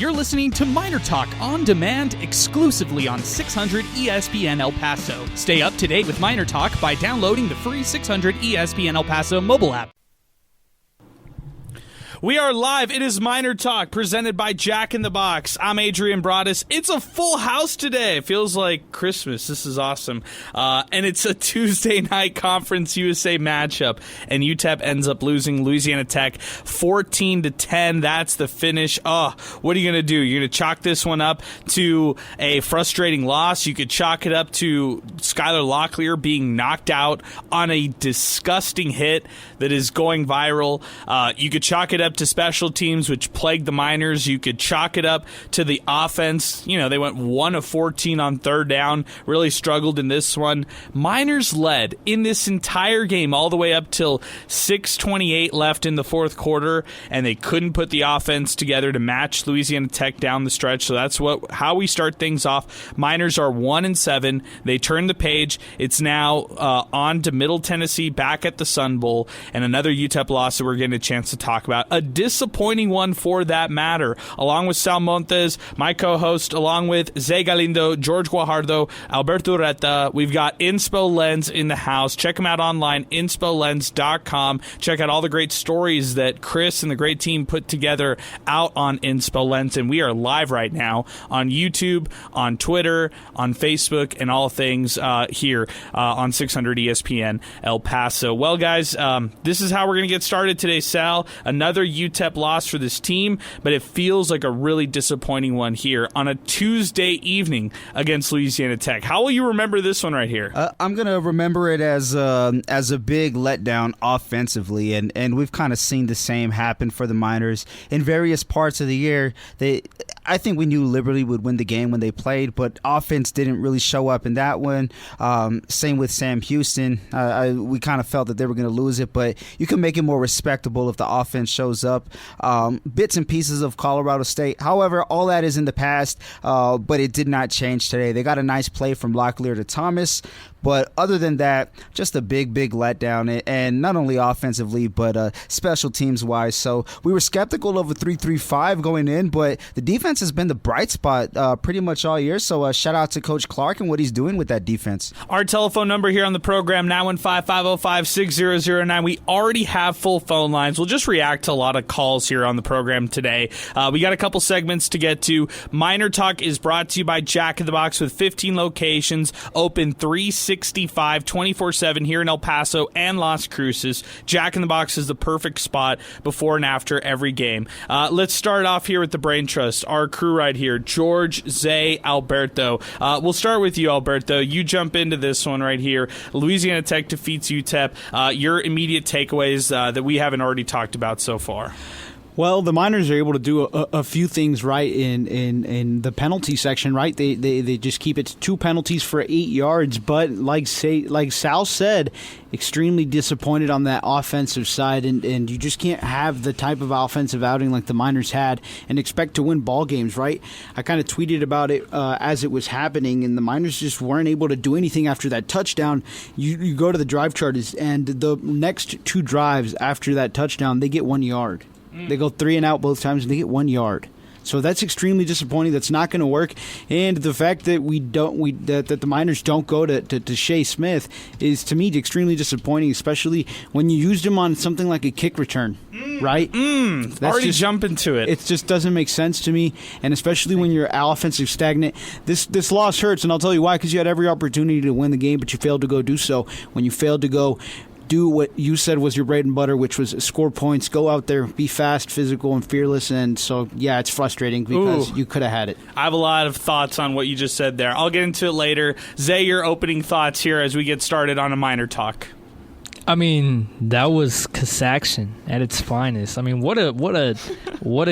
You're listening to MInerTalk on demand exclusively on 600 ESPN El Paso. Stay up to date with MInerTalk by downloading the free 600 ESPN El Paso mobile app. We are live. It is MInerTalk presented by Jack in the Box. I'm Adrian Broadus. It's a full house today. It feels like Christmas. This is awesome. And it's a Tuesday night Conference USA matchup. And UTEP ends up losing Louisiana Tech 14-10. That's the finish. Oh, what are you going to do? You're going to chalk this one up to a frustrating loss. You could chalk it up to Skylar Locklear being knocked out on a disgusting hit that is going viral. You could chalk it up to special teams, which plagued the Miners. You could chalk it up to the offense. You know, they went 1 of 14 on third down, really struggled in this one. Miners led in this entire game all the way up till 6:28 left in the fourth quarter, and they couldn't put the offense together to match Louisiana Tech down the stretch. So that's how we start things off. Miners are 1-7. They turn the page. It's now on to Middle Tennessee back at the Sun Bowl, and another UTEP loss that we're getting a chance to talk about. A disappointing one for that matter. Along with Sal Montes, my co-host, along with Zay Galindo, George Guajardo, Alberto Ureta, we've got Inspo Lens in the house. Check them out online, inspolens.com. Check out all the great stories that Chris and the great team put together out on Inspo Lens. And we are live right now on YouTube, on Twitter, on Facebook, and all things here on 600 ESPN El Paso. Well, guys, this is how we're going to get started today, Sal. Another UTEP loss for this team, but it feels like a really disappointing one here on a Tuesday evening against Louisiana Tech. How will you remember this one right here? I'm going to remember it as a big letdown offensively, and we've kind of seen the same happen for the Miners in various parts of the year. I think we knew Liberty would win the game when they played, but offense didn't really show up in that one. Same with Sam Houston. We kind of felt that they were going to lose it, but you can make it more respectable if the offense shows up. Bits and pieces of Colorado State. However, all that is in the past, but it did not change today. They got a nice play from Locklear to Thomas. But other than that, just a big letdown, and not only offensively, but special teams-wise. So we were skeptical of a 3-3-5 going in, but the defense has been the bright spot pretty much all year. So shout out to Coach Clark and what he's doing with that defense. Our telephone number here on the program, 915-505-6009. We already have full phone lines. We'll just react to a lot of calls here on the program today. We got a couple segments to get to. MInerTalk is brought to you by Jack in the Box with 15 locations, open 365 24/7 here in El Paso and Las Cruces. Jack in the Box is the perfect spot before and after every game. Let's start off here with the Brain Trust. Our crew right here, George, Zay, Alberto. We'll start with you, Alberto. You jump into this one right here. Louisiana Tech defeats UTEP. Your immediate takeaways that we haven't already talked about so far. Well, the Miners are able to do a few things right in the penalty section, right? They just keep it to 2 penalties for 8 yards, but like Sal said, extremely disappointed on that offensive side, and you just can't have the type of offensive outing like the Miners had and expect to win ball games, right? I kind of tweeted about it as it was happening, and the Miners just weren't able to do anything after that touchdown. You go to the drive chart, and the next 2 drives after that touchdown, they get 1 yard. They go 3 and out both times, and they get 1 yard. So that's extremely disappointing. That's not going to work. And the fact that that the Miners don't go to Shea Smith is, to me, extremely disappointing, especially when you used him on something like a kick return, right? Already jumping to it. It just doesn't make sense to me, and especially when you're offensive stagnant. This loss hurts, and I'll tell you why, because you had every opportunity to win the game, but you failed to go do so. When you failed to go do what you said was your bread and butter, which was score points, go out there, be fast, physical, and fearless. And so, yeah, it's frustrating because you could have had it. I have a lot of thoughts on what you just said there. I'll get into it later. Zay, your opening thoughts here as we get started on a MInerTalk. I mean, that was Kasakshan at its finest. I mean, what a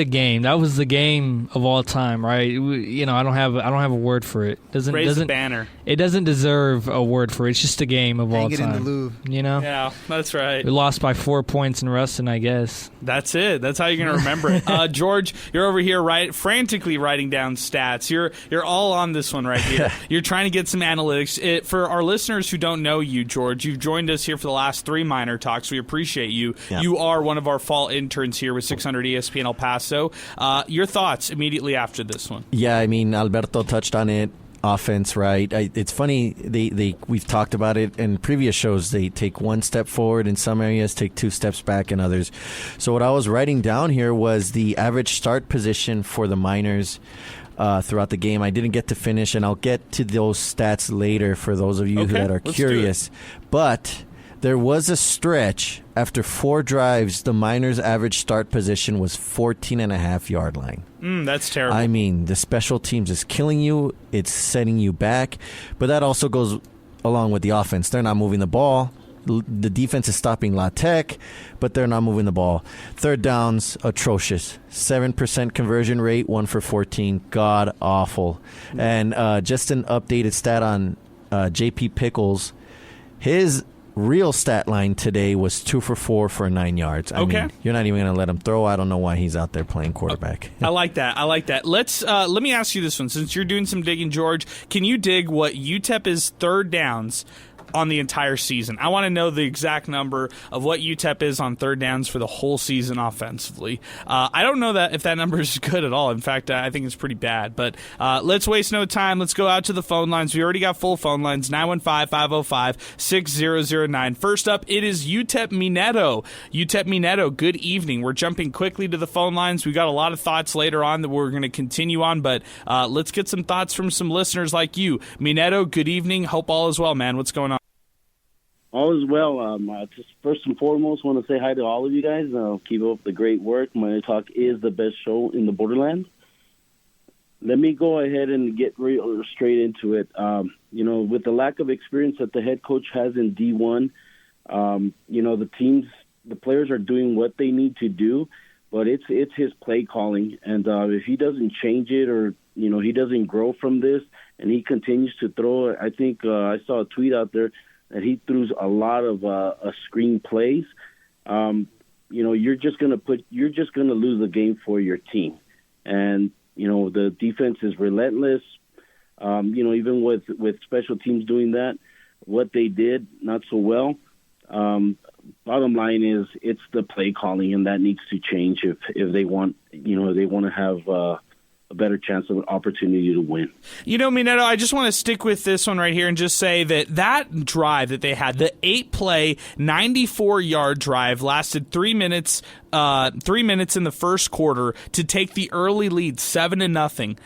game! That was the game of all time, right? I don't have a word for it. Raise the banner. It doesn't deserve a word for it. It's just a game of all time. Hang it in the Louvre. Yeah, that's right. We lost by 4 points in Ruston, I guess. That's it. That's how you're going to remember it. George, you're over here frantically writing down stats. You're all on this one right here. You're trying to get some analytics. For our listeners who don't know you, George, you've joined us here for the last last 3 Miner Talks. We appreciate you. Yeah. You are one of our fall interns here with 600 ESPN El Paso. Your thoughts immediately after this one? Yeah, I mean, Alberto touched on it. Offense, right? It's funny. We've talked about it in previous shows. They take one step forward in some areas, take 2 steps back in others. So what I was writing down here was the average start position for the Miners throughout the game. I didn't get to finish, and I'll get to those stats later for those of you that are curious. But there was a stretch after 4 drives, the Miners' average start position was 14.5-yard line. That's terrible. I mean, the special teams is killing you. It's setting you back. But that also goes along with the offense. They're not moving the ball. The defense is stopping La Tech, but they're not moving the ball. Third downs, atrocious. 7% conversion rate, 1 for 14. God awful. And just an updated stat on J.P. Pickles. His real stat line today was 2 for 4 for 9 yards. I mean, you're not even going to let him throw. I don't know why he's out there playing quarterback. I like that. Let me ask you this one. Since you're doing some digging, George, can you dig what UTEP is third downs on the entire season? I want to know the exact number of what UTEP is on third downs for the whole season offensively. I don't know if that number is good at all. In fact, I think it's pretty bad. But let's waste no time. Let's go out to the phone lines. We already got full phone lines, 915-505-6009. First up, it is UTEP Mineto. UTEP Mineto, good evening. We're jumping quickly to the phone lines. We got a lot of thoughts later on that we're going to continue on, but let's get some thoughts from some listeners like you. Mineto, good evening. Hope all is well, man. What's going on? All is well. Just first and foremost, want to say hi to all of you guys. Keep up the great work. MInerTalk is the best show in the borderlands. Let me go ahead and get straight into it. With the lack of experience that the head coach has in D1, the players are doing what they need to do, but it's his play calling. And if he doesn't change it or, he doesn't grow from this and he continues to throw, I think I saw a tweet out there that he threw a lot of screen plays. You're just gonna lose the game for your team, and the defense is relentless. Even with special teams doing that, what they did not so well. Bottom line is it's the play calling, and that needs to change if they want to have a better chance of an opportunity to win. Mineto, I just want to stick with this one right here and just say that drive that they had, the 8-play, 94-yard drive, lasted 3 minutes. 3 minutes in the first quarter to take the early lead, 7-0.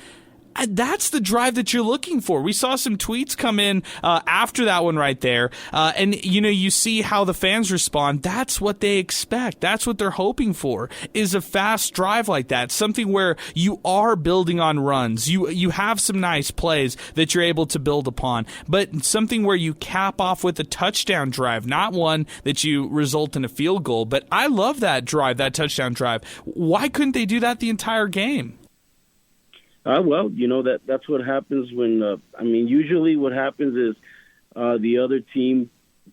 That's the drive that you're looking for. We saw some tweets come in after that one right there, and you see how the fans respond. That's what they expect. That's what they're hoping for, is a fast drive like that, something where you are building on runs. You have some nice plays that you're able to build upon, but something where you cap off with a touchdown drive, not one that you result in a field goal. But I love that drive, that touchdown drive. Why couldn't they do that the entire game? That's what happens when, usually what happens is the other team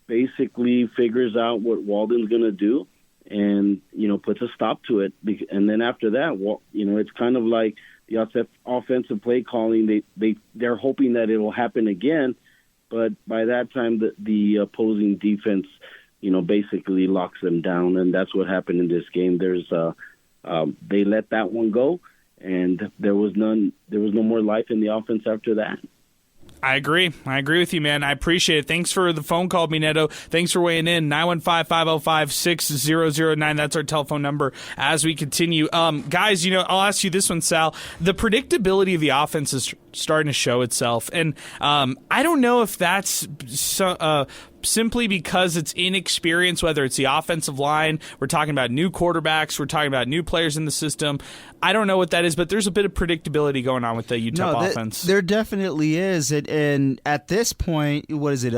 basically figures out what Walden's going to do and, puts a stop to it. And then after that, it's kind of like the offensive play calling. They're hoping that it will happen again. But by that time, the opposing defense, basically locks them down. And that's what happened in this game. They let that one go. And there was no more life in the offense after that. I agree with you, man. I appreciate it. Thanks for the phone call, Mineto. Thanks for weighing in. 915-505-6009. That's our telephone number as we continue. Guys, I'll ask you this one, Sal. The predictability of the offense is starting to show itself. And I don't know if that's simply because it's inexperience, whether it's the offensive line. We're talking about new quarterbacks. We're talking about new players in the system. I don't know what that is, but there's a bit of predictability going on with the UTEP offense. There definitely is. And at this point, what is it,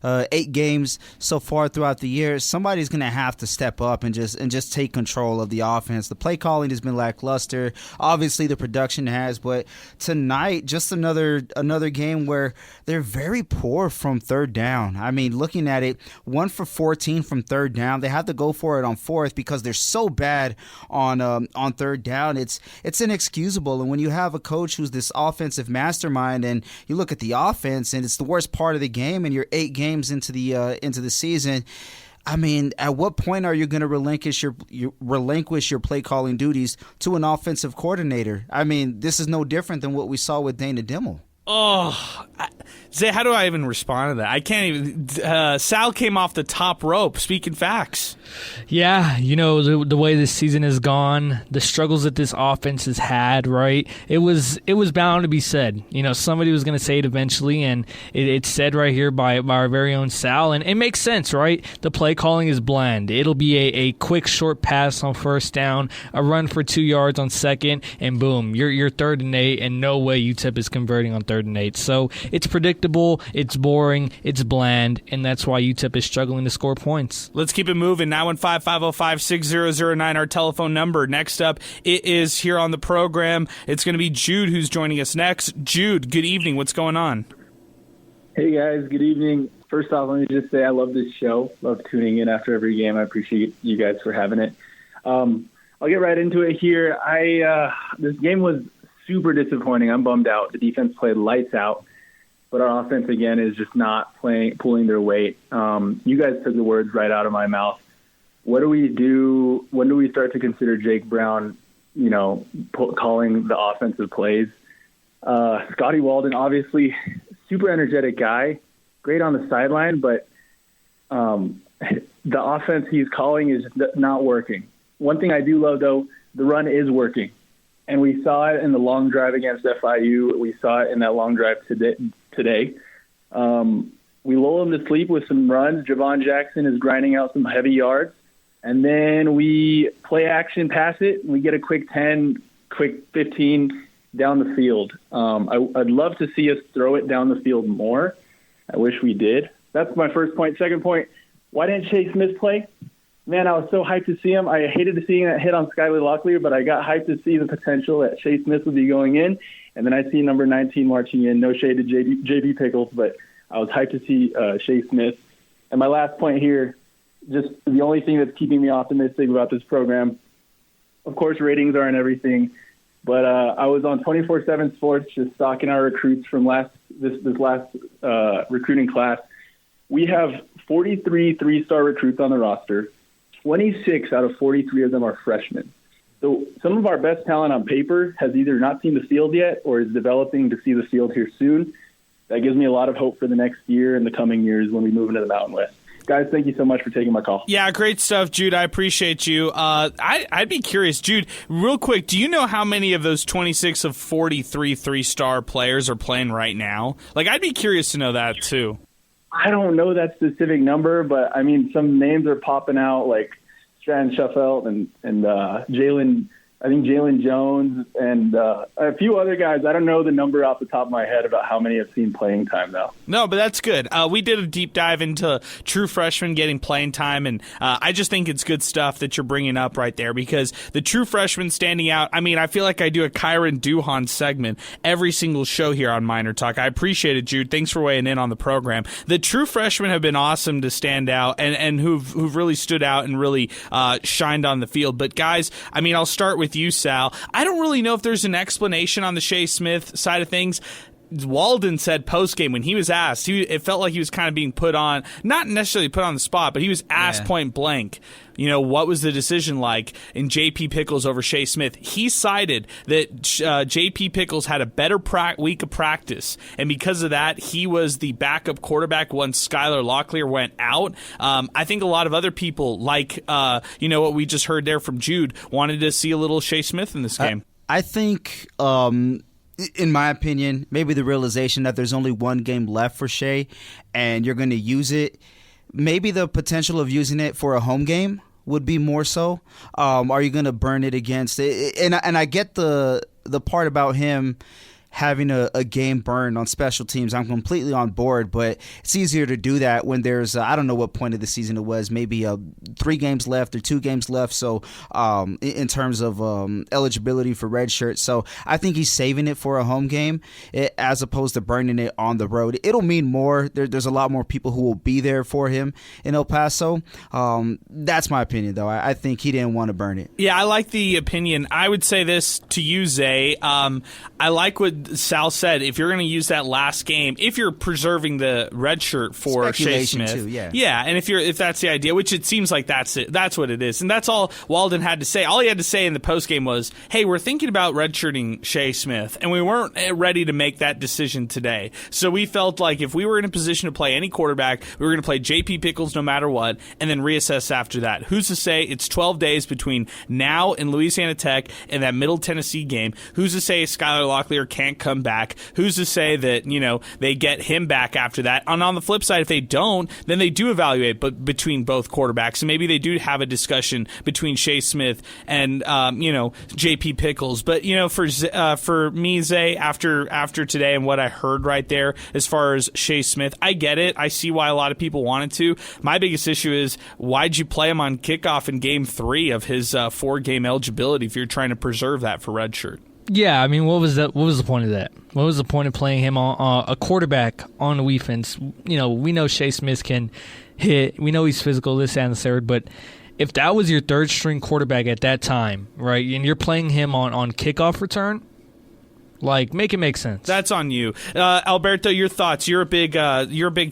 8 games so far throughout the year, somebody's going to have to step up and just take control of the offense. The play calling has been lackluster. Obviously, the production has, but tonight, just another game where they're very poor from third down. down. I mean, looking at it, 1 for 14 from third down. They had to go for it on fourth because they're so bad on third down. It's inexcusable. And when you have a coach who's this offensive mastermind, and you look at the offense, and it's the worst part of the game, and you're 8 games into the season. I mean, at what point are you going to relinquish your play calling duties to an offensive coordinator? I mean, this is no different than what we saw with Dana Dimmel. Oh, Zay, how do I even respond to that? I can't even. Sal came off the top rope, speaking facts. Yeah, the way this season has gone, the struggles that this offense has had, right? It was bound to be said. Somebody was going to say it eventually, and it's said right here by our very own Sal, and it makes sense, right? The play calling is bland. It'll be a quick, short pass on first down, a run for 2 yards on second, and boom, you're 3rd and 8, and no way UTEP is converting on 3rd and 8. So it's predictable, it's boring, it's bland, and that's why UTEP is struggling to score points. Let's keep it moving. 915-505-6009, our telephone number. Next up, it is here on the program. It's going to be Jude who's joining us next. Jude, good evening. What's going on? Hey, guys. Good evening. First off, let me just say I love this show. Love tuning in after every game. I appreciate you guys for having it. I'll get right into it here. This game was super disappointing. I'm bummed out. The defense played lights out, but our offense, again, is just not pulling their weight. You guys took the words right out of my mouth. What do we do? When do we start to consider Jake Brown, calling the offensive plays? Scotty Walden, obviously, super energetic guy, great on the sideline, but the offense he's calling is not working. One thing I do love, though, the run is working. And we saw it in the long drive against FIU. We saw it in that long drive today. We lull him to sleep with some runs. Javon Jackson is grinding out some heavy yards. And then we play action, pass it, and we get a quick 10, quick 15 down the field. I'd love to see us throw it down the field more. I wish we did. That's my first point. Second point, why didn't Chase Smith play? Man, I was so hyped to see him. I hated to see that hit on Skylar Locklear, but I got hyped to see the potential that Chase Smith would be going in. And then I see number 19 marching in. No shade to JB Pickles, but I was hyped to see Chase Smith. And my last point here, just the only thing that's keeping me optimistic about this program, of course, ratings aren't everything, but I was on 24/7 Sports just stalking our recruits from this last recruiting class. We have 43 three-star recruits on the roster. 26 out of 43 of them are freshmen. So some of our best talent on paper has either not seen the field yet or is developing to see the field here soon. That gives me a lot of hope for the next year and the coming years when we move into the Mountain West. Guys, thank you so much for taking my call. Yeah, great stuff, Jude. I appreciate you. I'd be curious, Jude, real quick, do you know how many of those 26 of 43 three-star players are playing right now? I'd be curious to know that, too. I don't know that specific number, but, I mean, some names are popping out, like Stratton Shuffelt and Jalen Jones and a few other guys. I don't know the number off the top of my head about how many have seen playing time, though. No, but that's good. We did a deep dive into true freshmen getting playing time, and I just think it's good stuff that you're bringing up right there because the true freshmen standing out. I mean, I feel like I do a Kyron Duhan segment every single show here on MInerTalk. I appreciate it, Jude. Thanks for weighing in on the program. The true freshmen have been awesome to stand out and who've really stood out and really shined on the field. But, guys, I mean, I'll start with you, Sal. I don't really know if there's an explanation on the Shea Smith side of things. Walden said post-game when he was asked, it felt like he was kind of being put on, not necessarily put on the spot, but he was asked point blank, what was the decision like in J.P. Pickles over Shea Smith? He cited that J.P. Pickles had a better week of practice, and because of that, he was the backup quarterback once Skylar Locklear went out. I think a lot of other people, like what we just heard there from Jude, wanted to see a little Shea Smith in this game. I think in my opinion, maybe the realization that there's only one game left for Shea and you're going to use it, maybe the potential of using it for a home game would be more so. Are you going to burn it against it? And I get the part about him having a game burned on special teams, I'm completely on board, but it's easier to do that when there's, I don't know what point of the season it was, maybe 3 games left or 2 games left, so in terms of eligibility for red shirt. So I think he's saving it for a home game as opposed to burning it on the road. It'll mean more. There's a lot more people who will be there for him in El Paso. That's my opinion, though. I think he didn't want to burn it. Yeah, I like the opinion. I would say this to you, Zay. I like what Sal said. If you're going to use that last game, if you're preserving the red shirt for Shea Smith, too, yeah, and if that's the idea, which it seems like that's it, that's what it is, and that's all Walden had to say. All he had to say in the post game was, "Hey, we're thinking about redshirting Shea Smith, and we weren't ready to make that decision today. So we felt like if we were in a position to play any quarterback, we were going to play J.P. Pickles no matter what, and then reassess after that. Who's to say it's 12 days between now and Louisiana Tech and that Middle Tennessee game? Who's to say Skylar Locklear can't come back? Who's to say that they get him back after that? And on the flip side, if they don't, then they do evaluate between both quarterbacks, and maybe they do have a discussion between Shea Smith and J.P. Pickles. But for me, Zay, after today and what I heard right there as far as Shea Smith, I get it. I see why a lot of people wanted to. My biggest issue is, why'd you play him on kickoff in Game 3 of his 4-game eligibility if you're trying to preserve that for redshirt? Yeah, I mean, what was the point of that? What was the point of playing him on a quarterback on the defense? We know Shea Smith can hit. We know he's physical, this and the third, but if that was your third-string quarterback at that time, right, and you're playing him on kickoff return, make it make sense. That's on you, Alberto. Your thoughts? You're a big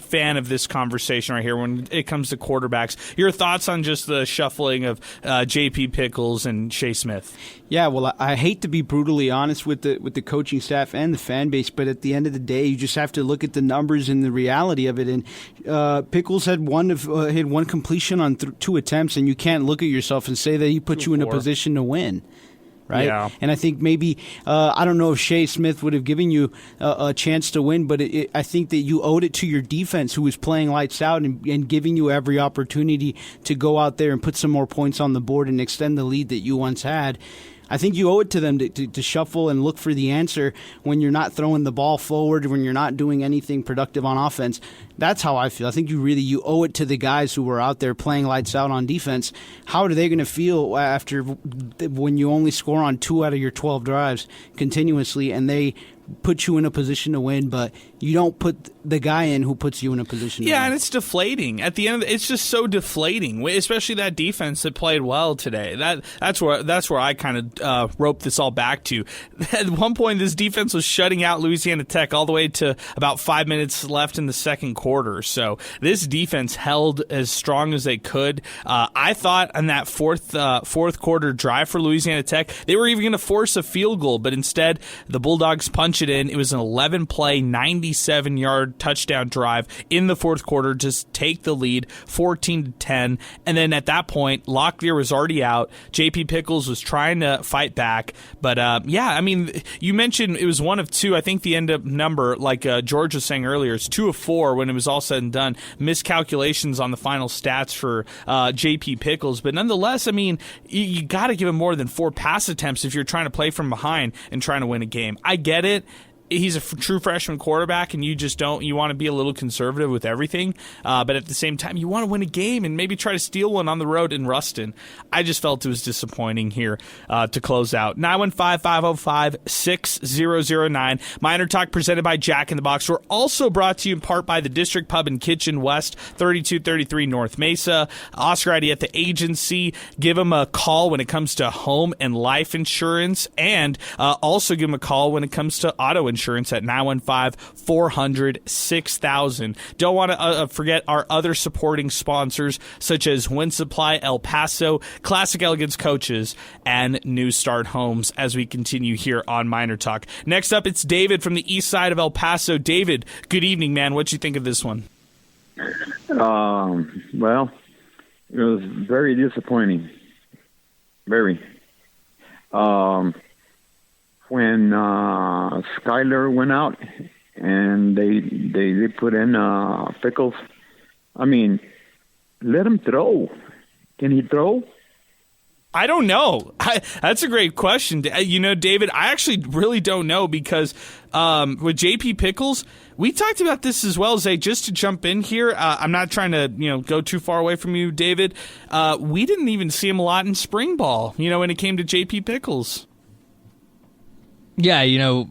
fan of this conversation right here when it comes to quarterbacks. Your thoughts on just the shuffling of J.P. Pickles and Shea Smith? Yeah, well, I hate to be brutally honest with the coaching staff and the fan base, but at the end of the day, you just have to look at the numbers and the reality of it. And Pickles had one completion on 2 attempts, and you can't look at yourself and say that he put you in a position to win. Right? Yeah. And I think maybe, I don't know if Shea Smith would have given you a chance to win, but I think that you owed it to your defense, who was playing lights out and giving you every opportunity to go out there and put some more points on the board and extend the lead that you once had. I think you owe it to them to shuffle and look for the answer when you're not throwing the ball forward, when you're not doing anything productive on offense. That's how I feel. I think you owe it to the guys who were out there playing lights out on defense. How are they going to feel after when you only score on 2 out of your 12 drives continuously and they put you in a position to win, but you don't put the guy in who puts you in a position to win. Yeah, and it's deflating. At the end of it's just so deflating, especially that defense that played well today. That's where I kind of roped this all back to. At one point, this defense was shutting out Louisiana Tech all the way to about 5 minutes left in the second quarter. So this defense held as strong as they could. I thought on that fourth quarter drive for Louisiana Tech, they were even going to force a field goal, but instead the Bulldogs punched it in. It was an 11-play, 97-yard touchdown drive in the fourth quarter, just take the lead, 14-10. And then at that point, Locklear was already out. J.P. Pickles was trying to fight back. But, I mean, you mentioned it was 1 of 2. I think the end-up number, like George was saying earlier, is 2 of 4 when it was all said and done. Miscalculations on the final stats for J.P. Pickles. But nonetheless, I mean, you got to give him more than 4 pass attempts if you're trying to play from behind and trying to win a game. I get it. He's a true freshman quarterback, and you want to be a little conservative with everything. But at the same time, you want to win a game and maybe try to steal one on the road in Ruston. I just felt it was disappointing here to close out. 915-505-6009. MInerTalk presented by Jack in the Box. We're also brought to you in part by the District Pub and Kitchen West, 3233 North Mesa. Oscar ID at the agency. Give them a call when it comes to home and life insurance, and also give them a call when it comes to auto insurance at 915-400-6000. Don't want to forget our other supporting sponsors, such as Wind Supply El Paso, Classic Elegance Coaches, and New Start Homes, as we continue here on MInerTalk. Next up, it's David from the east side of El Paso. David, good evening, man. What'd you think of this one? Well, it was very disappointing. Very. When Skyler went out and they put in Pickles, I mean, let him throw. Can he throw? I don't know. That's a great question. David, I actually really don't know because with JP Pickles, we talked about this as well, Zay, just to jump in here. I'm not trying to go too far away from you, David. We didn't even see him a lot in spring ball, when it came to JP Pickles. Yeah, you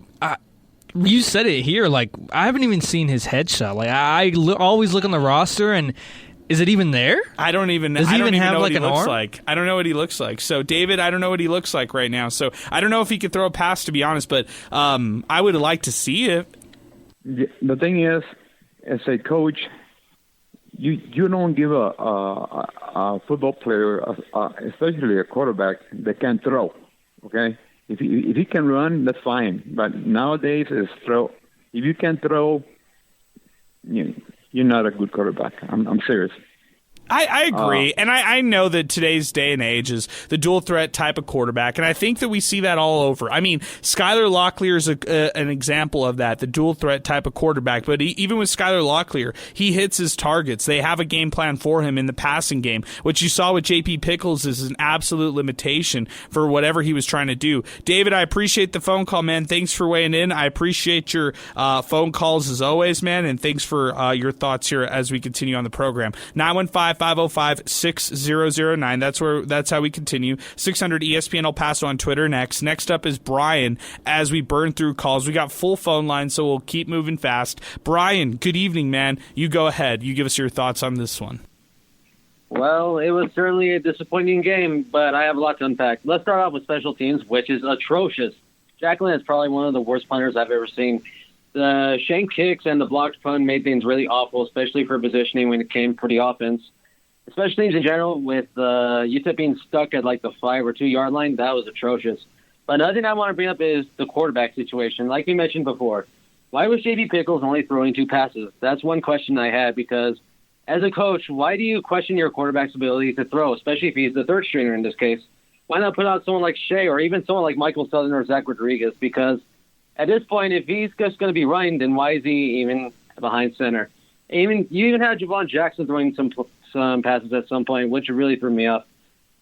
said it here. Like, I haven't even seen his headshot. Like, I always look on the roster, and is it even there? I don't even know. Does he I don't even have know like what he an looks arm? like. I don't know what he looks like. So, David, I don't know what he looks like right now. So, I don't know if he could throw a pass, to be honest. But I would like to see it. The thing is, as a coach, you don't give a football player, especially a quarterback, that can throw. Okay, if he can run, that's fine. But nowadays, it's throw. If you can throw, you're not a good quarterback. I'm serious. I agree, and I know that today's day and age is the dual threat type of quarterback, and I think that we see that all over. I mean, Skylar Locklear is an example of that, the dual threat type of quarterback, but even with Skylar Locklear, he hits his targets. They have a game plan for him in the passing game. What you saw with JP Pickles is an absolute limitation for whatever he was trying to do. David, I appreciate the phone call, man. Thanks for weighing in. I appreciate your phone calls as always, man, and thanks for your thoughts here as we continue on the program. 915-505-6009. That's how we continue. 600 ESPN El Paso on Twitter next. Next up is Brian as we burn through calls. We got full phone lines, so we'll keep moving fast. Brian, good evening, man. You go ahead. You give us your thoughts on this one. Well, it was certainly a disappointing game, but I have a lot to unpack. Let's start off with special teams, which is atrocious. Jacqueline is probably one of the worst punters I've ever seen. The shank kicks and the blocked punt made things really awful, especially for positioning when it came for the offense. Special teams in general, with UTEP being stuck at like the 5 or 2 yard line, that was atrocious. But another thing I want to bring up is the quarterback situation. Like we mentioned before, why was JP Pickles only throwing 2 passes? That's one question I had, because as a coach, why do you question your quarterback's ability to throw, especially if he's the third stringer in this case? Why not put out someone like Shea or even someone like Michael Southern or Zach Rodriguez? Because at this point, if he's just going to be running, then why is he even behind center? You even had Javon Jackson throwing some passes at some point, which really threw me off.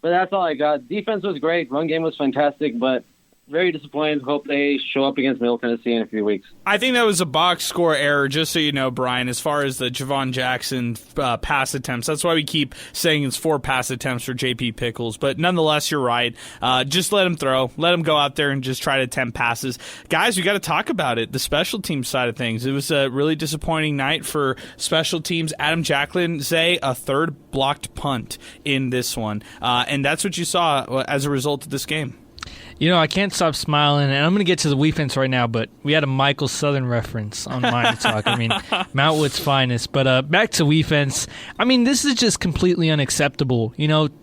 But that's all I got. Defense was great. Run game was fantastic, but very disappointed. Hope they show up against Middle Tennessee in a few weeks. I think that was a box score error, just so you know, Brian, as far as the Javon Jackson pass attempts. That's why we keep saying it's 4 pass attempts for JP Pickles. But nonetheless, you're right. Just let him throw. Let him go out there and just try to attempt passes. Guys, we got to talk about it, the special teams side of things. It was a really disappointing night for special teams. Adam Jacklin, Zay, a third blocked punt in this one. And that's what you saw as a result of this game. I can't stop smiling, and I'm going to get to the defense right now, but we had a Michael Southern reference on MInerTalk. I mean, Mount Wood's finest. But back to defense. I mean, this is just completely unacceptable.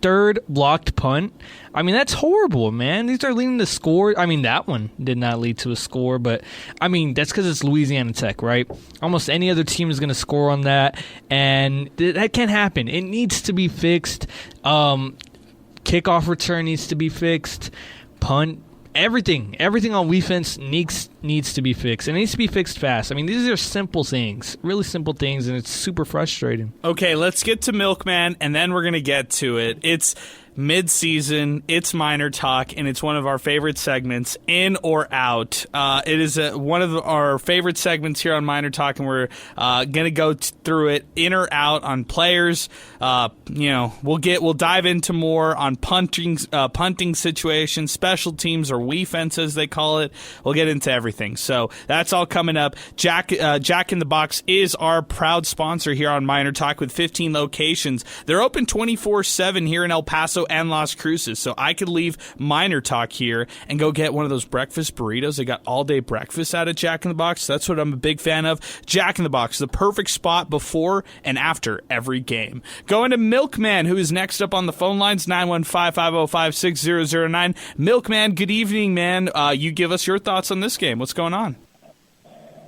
Third blocked punt. I mean, that's horrible, man. These are leading to score. I mean, that one did not lead to a score, but, I mean, that's because it's Louisiana Tech, right? Almost any other team is going to score on that, and that can't happen. It needs to be fixed. Kickoff return needs to be fixed. Punt, everything on defense needs to be fixed. It needs to be fixed fast. I mean, these are simple things, really simple things, and it's super frustrating. Okay, let's get to Milkman, and then we're going to get to it. It's mid-season, it's MInerTalk, and it's one of our favorite segments, in or out. It is one of our favorite segments here on MInerTalk, and we're going to go through it, in or out, on players. We'll dive into more on punting situations, special teams, or defense as they call it. We'll get into everything. So that's all coming up. Jack in the Box is our proud sponsor here on MInerTalk with 15 locations. They're open 24/7 here in El Paso and Las Cruces, so I could leave MInerTalk here and go get one of those breakfast burritos. They got all-day breakfast out at Jack in the Box. That's what I'm a big fan of. Jack in the Box, the perfect spot before and after every game. Going to Milkman, who is next up on the phone lines, 915-505-6009. Milkman, good evening, man. You give us your thoughts on this game. What's going on?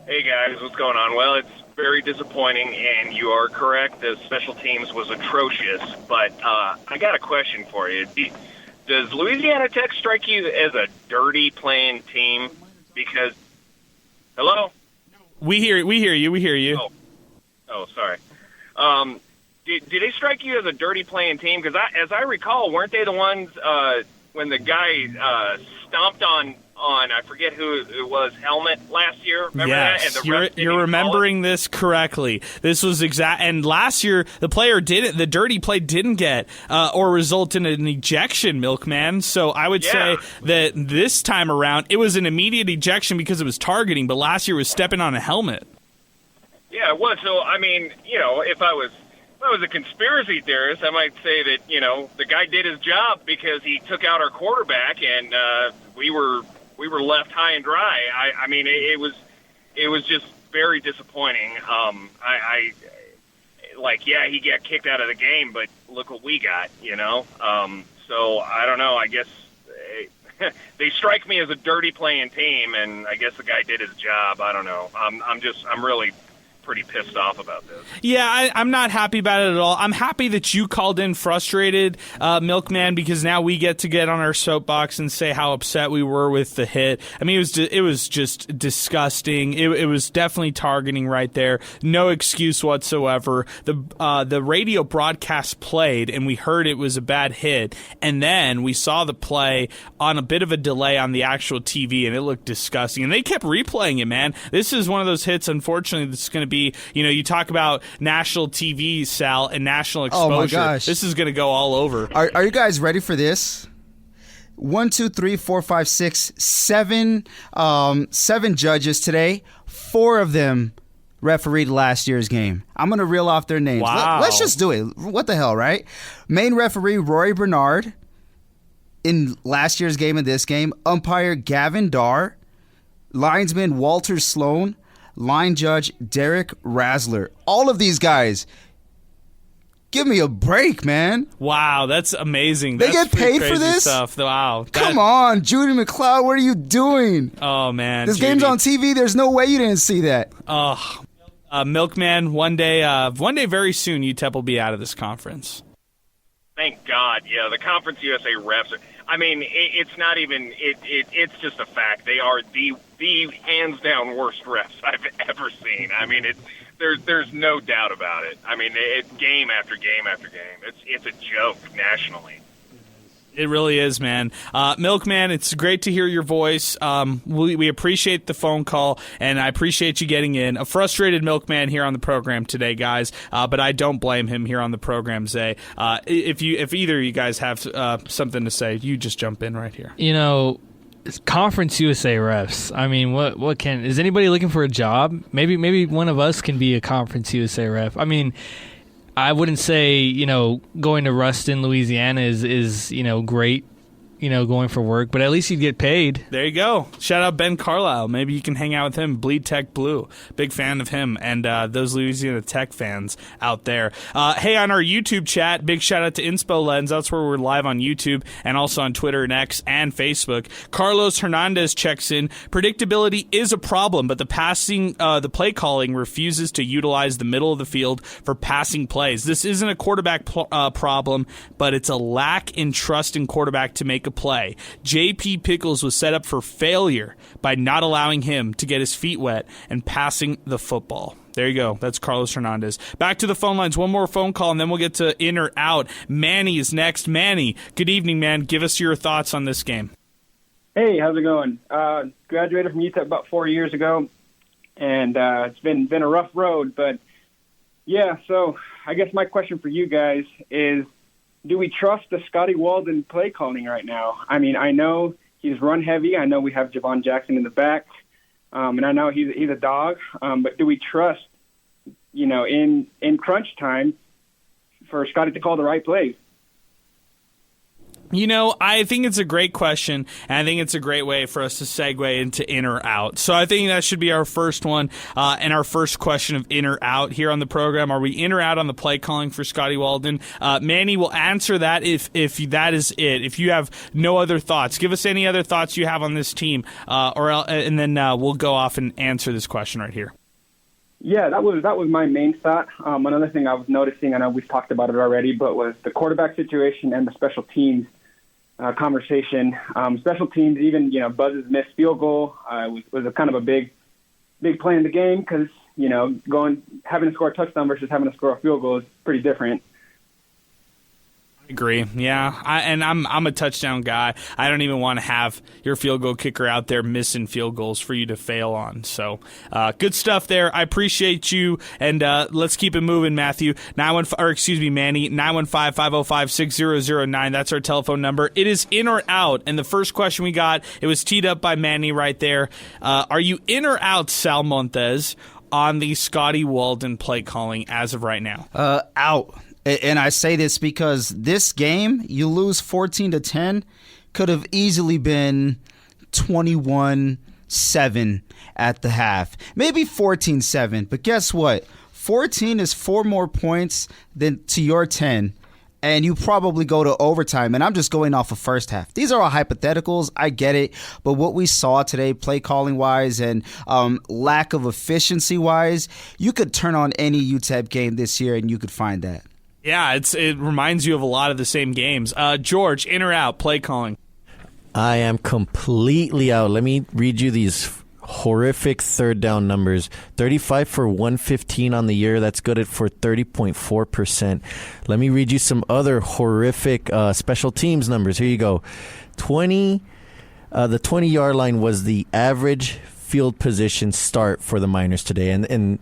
Hey, guys. What's going on? Well, it's very disappointing, and you are correct. The special teams was atrocious, but I got a question for you. Does Louisiana Tech strike you as a dirty playing team? Because, hello? We hear you. Oh, sorry. did they strike you as a dirty playing team? Because as I recall, weren't they the ones when the guy stomped on I forget who it was, helmet last year? Remember that? And Yes, you're remembering this correctly. This was and last year the dirty play didn't get or result in an ejection, Milkman. So I would say that this time around it was an immediate ejection because it was targeting, but last year was stepping on a helmet. Yeah, it was. So I mean, if I was a conspiracy theorist, I might say that the guy did his job because he took out our quarterback, and we were left high and dry. I mean, it was just very disappointing. He got kicked out of the game, but look what we got, So I don't know. I guess they strike me as a dirty playing team, and I guess the guy did his job. I don't know. I'm really pretty pissed off about this. Yeah, I'm not happy about it at all. I'm happy that you called in frustrated, Milkman, because now we get to get on our soapbox and say how upset we were with the hit. I mean, it was just disgusting. It was definitely targeting right there. No excuse whatsoever. The radio broadcast played, and we heard it was a bad hit, and then we saw the play on a bit of a delay on the actual TV, and it looked disgusting. And they kept replaying it, man. This is one of those hits, unfortunately, that's going to be, you talk about national TV, Sal, and national exposure. Oh my gosh. This is going to go all over. Are you guys ready for this? 1, 2, 3, 4, 5, 6, 7 judges today. 4 of them refereed last year's game. I'm going to reel off their names. Wow. Let's just do it. What the hell, right? Main referee Rory Bernard in last year's game and this game. Umpire Gavin Darr. Linesman Walter Sloan. Line judge Derek Razzler. All of these guys. Give me a break, man. Wow, that's amazing. They That's get paid pretty for crazy this? stuff. Wow. Come on, Judy McLeod, what are you doing? Oh, man. This Judy. game's on TV. There's no way you didn't see that. Oh, Milkman, one day very soon, UTEP will be out of this conference. Thank God. Yeah, the Conference USA refs it's not even it's just a fact. They are the hands down worst refs I've ever seen. I mean, there's no doubt about it. I mean, it's game after game after game. It's a joke nationally. It really is, man. Milkman, it's great to hear your voice. We appreciate the phone call, and I appreciate you getting in. A frustrated Milkman here on the program today, guys, but I don't blame him here on the program, Zay. If either of you guys have something to say, you just jump in right here. Conference USA refs. I mean, is anybody looking for a job? Maybe one of us can be a Conference USA ref. I mean, I wouldn't say, going to Ruston, Louisiana is great, going for work, but at least you'd get paid. There you go. Shout out Ben Carlisle. Maybe you can hang out with him. Bleed Tech Blue. Big fan of him and those Louisiana Tech fans out there. Hey, on our YouTube chat, big shout out to Inspo Lens. That's where we're live on YouTube and also on Twitter and X and Facebook. Carlos Hernandez checks in. Predictability is a problem, but the play calling refuses to utilize the middle of the field for passing plays. This isn't a quarterback problem, but it's a lack in trust in quarterback to make a play. J.P. Pickles was set up for failure by not allowing him to get his feet wet and passing the football. There you go. That's Carlos Hernandez. Back to the phone lines. One more phone call, and then we'll get to in or out. Manny is next. Manny, good evening, man. Give us your thoughts on this game. Hey, how's it going? Graduated from UTEP about 4 years ago, and it's been a rough road. But, yeah, so I guess my question for you guys is, do we trust the Scotty Walden play calling right now? I mean, I know he's run heavy. I know we have Javon Jackson in the back, and I know he's a dog. But do we trust, in crunch time, for Scotty to call the right plays? I think it's a great question, and I think it's a great way for us to segue into in or out. So I think that should be our first one and our first question of in or out here on the program. Are we in or out on the play calling for Scotty Walden? Manny will answer that if that is it. If you have no other thoughts, give us any other thoughts you have on this team, and then we'll go off and answer this question right here. Yeah, that was my main thought. Another thing I was noticing, I know we've talked about it already, but was the quarterback situation and the special teams conversation. Special teams, even Buzz's missed field goal was a kind of a big big play in the game because, having to score a touchdown versus having to score a field goal is pretty different. I agree. Yeah, I'm a touchdown guy. I don't even want to have your field goal kicker out there missing field goals for you to fail on. So good stuff there. I appreciate you, and let's keep it moving, Matthew. Manny, 915-505-6009. That's our telephone number. It is in or out, and the first question we got, it was teed up by Manny right there. Are you in or out, Sal Montes, on the Scotty Walden play calling as of right now? Out. And I say this because this game, you lose 14-10, could have easily been 21-7 at the half. Maybe 14-7, but guess what? 14 is 4 more points than to your 10, and you probably go to overtime. And I'm just going off of first half. These are all hypotheticals. I get it. But what we saw today, play calling wise and lack of efficiency wise, you could turn on any UTEP game this year and you could find that. Yeah, it reminds you of a lot of the same games. George, in or out, play calling? I am completely out. Let me read you these horrific third down numbers. 35 for 115 on the year. That's good for 30.4%. Let me read you some other horrific special teams numbers. Here you go. The 20-yard line was the average field position start for the Miners today. And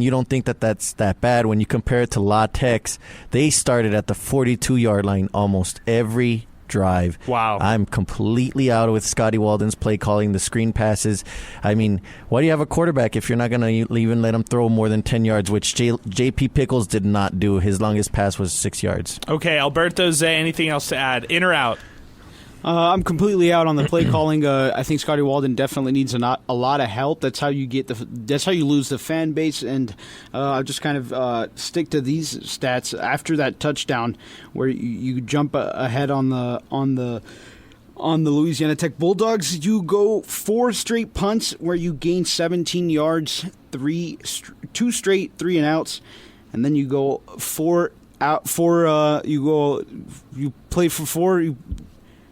you don't think that that's that bad when you compare it to La Tech's. They started at the 42-yard line almost every drive. Wow. I'm completely out with Scotty Walden's play calling, the screen passes. I mean, why do you have a quarterback if you're not going to even let him throw more than 10 yards, which J.P. Pickles did not do. His longest pass was 6 yards. Okay, Alberto Zay, anything else to add? In or out? I'm completely out on the play calling. I think Scotty Walden definitely needs a lot of help. That's how you that's how you lose the fan base. And I'll just kind of stick to these stats after that touchdown where you jump ahead on the Louisiana Tech Bulldogs. You go 4 straight punts where you gain 17 yards, 2 straight 3-and-outs, and then you go 4 out. You play for 4.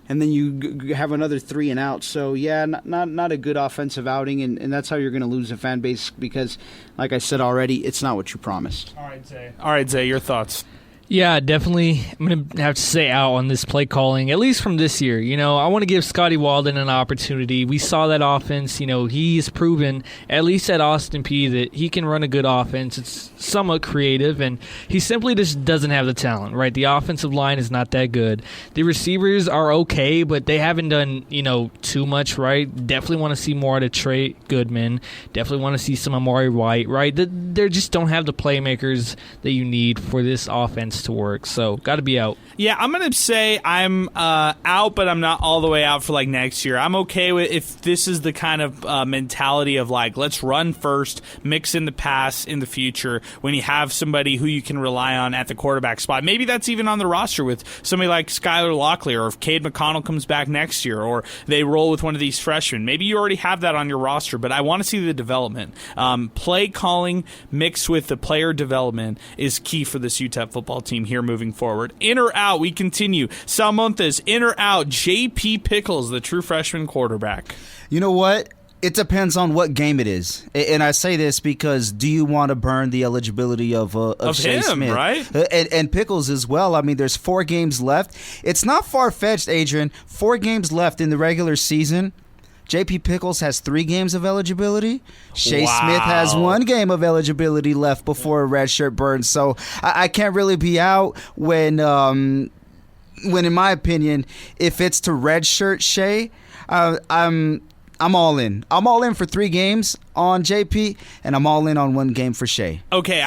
And then you have another 3-and-out. So, yeah, not a good offensive outing, and that's how you're going to lose a fan base because, like I said already, it's not what you promised. All right, Zay, your thoughts? Yeah, definitely. I'm going to have to say out on this play calling, at least from this year. I want to give Scotty Walden an opportunity. We saw that offense. He's proven, at least at Austin Peay, that he can run a good offense. It's somewhat creative, and he simply just doesn't have the talent, right? The offensive line is not that good. The receivers are okay, but they haven't done, too much, right? Definitely want to see more out of Trey Goodman. Definitely want to see some Amari White, right? They just don't have the playmakers that you need for this offense to work, so got to be out. Yeah, I'm going to say I'm out, but I'm not all the way out for next year. I'm okay with if this is the kind of mentality of let's run first, mix in the pass in the future when you have somebody who you can rely on at the quarterback spot. Maybe that's even on the roster with somebody like Skylar Locklear, or if Cade McConnell comes back next year, or they roll with one of these freshmen. Maybe you already have that on your roster, but I want to see the development. Play calling mixed with the player development is key for this UTEP football team here moving forward. In or out, we continue. Sal Montes, in or out, J.P. Pickles, the true freshman quarterback. You know what? It depends on what game it is. And I say this because do you want to burn the eligibility of Shea him, Smith? Right? And Pickles as well. I mean, there's 4 games left. It's not far-fetched, Adrian. 4 games left in the regular season. J.P. Pickles has 3 games of eligibility. Shea Smith has 1 game of eligibility left before a red shirt burns. So I can't really be out when in my opinion, if it's to red shirt Shea, I'm all in. I'm all in for 3 games on JP, and I'm all in on 1 game for Shea. Okay,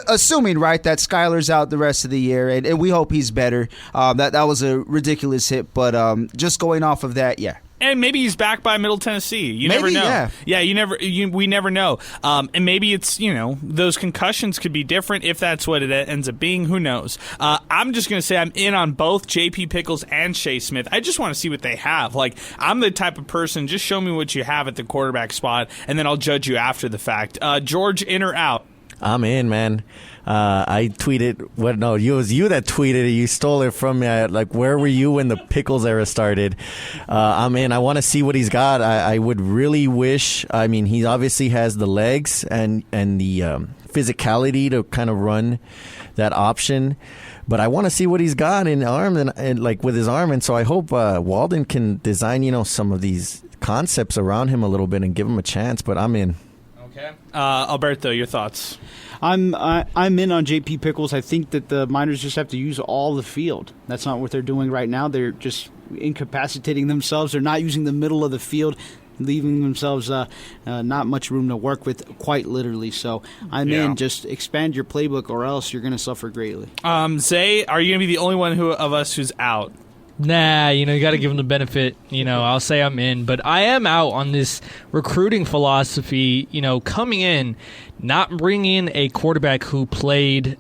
assuming right that Skylar's out the rest of the year, and we hope he's better. That was a ridiculous hit, but just going off of that, yeah. And maybe he's back by Middle Tennessee. You maybe, never know. Yeah, we never know. And maybe it's, those concussions could be different if that's what it ends up being. Who knows? I'm just going to say I'm in on both J.P. Pickles and Shea Smith. I just want to see what they have. I'm the type of person, just show me what you have at the quarterback spot, and then I'll judge you after the fact. George, in or out? I'm in, man. I tweeted. What? No, it was you that tweeted it. You stole it from me. Like, where were you when the Pickles era started? I'm in. I want to see what he's got. I would really wish. I mean, he obviously has the legs and the physicality to kind of run that option. But I want to see what he's got in arm and like with his arm. And so I hope Walden can design, some of these concepts around him a little bit and give him a chance. But I'm in. Okay. Alberto, your thoughts? I'm in on JP Pickles. I think that the Miners just have to use all the field. That's not what they're doing right now. They're just incapacitating themselves. They're not using the middle of the field, leaving themselves not much room to work with, quite literally. So I'm in. Just expand your playbook, or else you're going to suffer greatly. Zay, are you going to be the only one of us who's out? Nah, you got to give him the benefit. I'll say I'm in, but I am out on this recruiting philosophy. Coming in, not bringing in a quarterback who played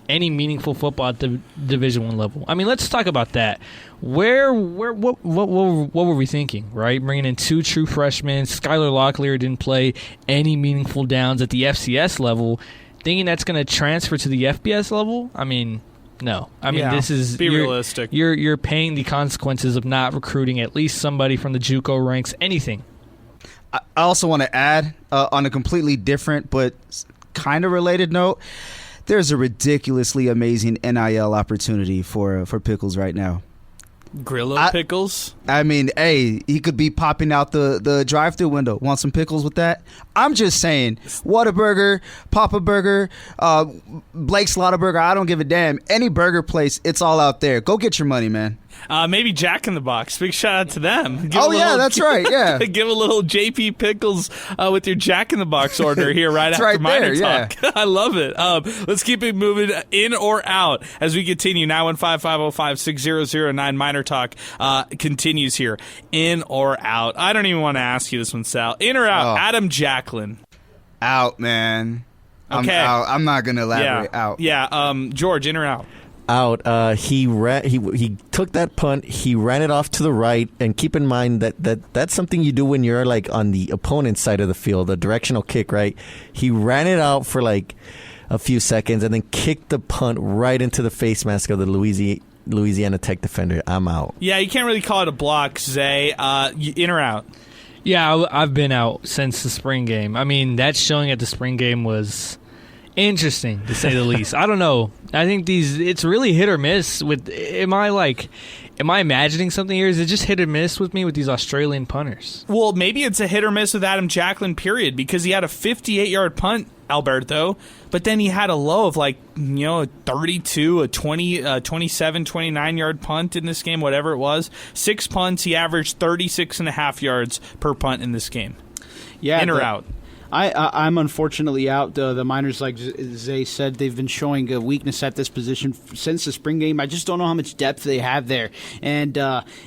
any meaningful football at the Division I level. I mean, let's talk about that. What were we thinking, right? Bringing in 2 true freshmen. Skylar Locklear didn't play any meaningful downs at the FCS level. Thinking that's going to transfer to the FBS level? I mean, no. This is realistic. You're paying the consequences of not recruiting at least somebody from the JUCO ranks. Anything. I also want to add on a completely different but kind of related note. There's a ridiculously amazing NIL opportunity for Pickles right now. Grillo Pickles? I mean, hey, he could be popping out the drive-thru window. Want some pickles with that? I'm just saying, Whataburger, Papa Burger, Blake's Lottaburger, I don't give a damn. Any burger place, it's all out there. Go get your money, man. Maybe Jack in the Box. Big shout out to them. That's right. Yeah, give a little JP Pickles with your Jack in the Box order here right after MInerTalk. I love it. Let's keep it moving. In or out as we continue. 915-505-6009 MInerTalk continues here. In or out. I don't even want to ask you this one, Sal. In or out? Adam Jacklin. Out, man. I'm okay. out. I'm not gonna elaborate. Out. Yeah. George, in or out? Out. He took that punt. He ran it off to the right. And keep in mind that's something you do when you're like on the opponent's side of the field, a directional kick, right? He ran it out for like a few seconds and then kicked the punt right into the face mask of the Louisiana Tech defender. I'm out. Yeah, you can't really call it a block, Zay. In or out? Yeah, I've been out since the spring game. I mean, that showing at the spring game was interesting, to say the least. I don't know. I think it's really hit or miss with. Am I imagining something here? Is it just hit or miss with me with these Australian punters? Well, maybe it's a hit or miss with Adam Jacklin, period, because he had a 58-yard punt, Alberto, but then he had a low of a 32, a 20, 27, 29-yard punt in this game, whatever it was. 6 punts, he averaged 36.5 yards per punt in this game. Yeah, in or out? I'm unfortunately out. The Miners, like Zay said, they've been showing a weakness at this position since the spring game. I just don't know how much depth they have there. And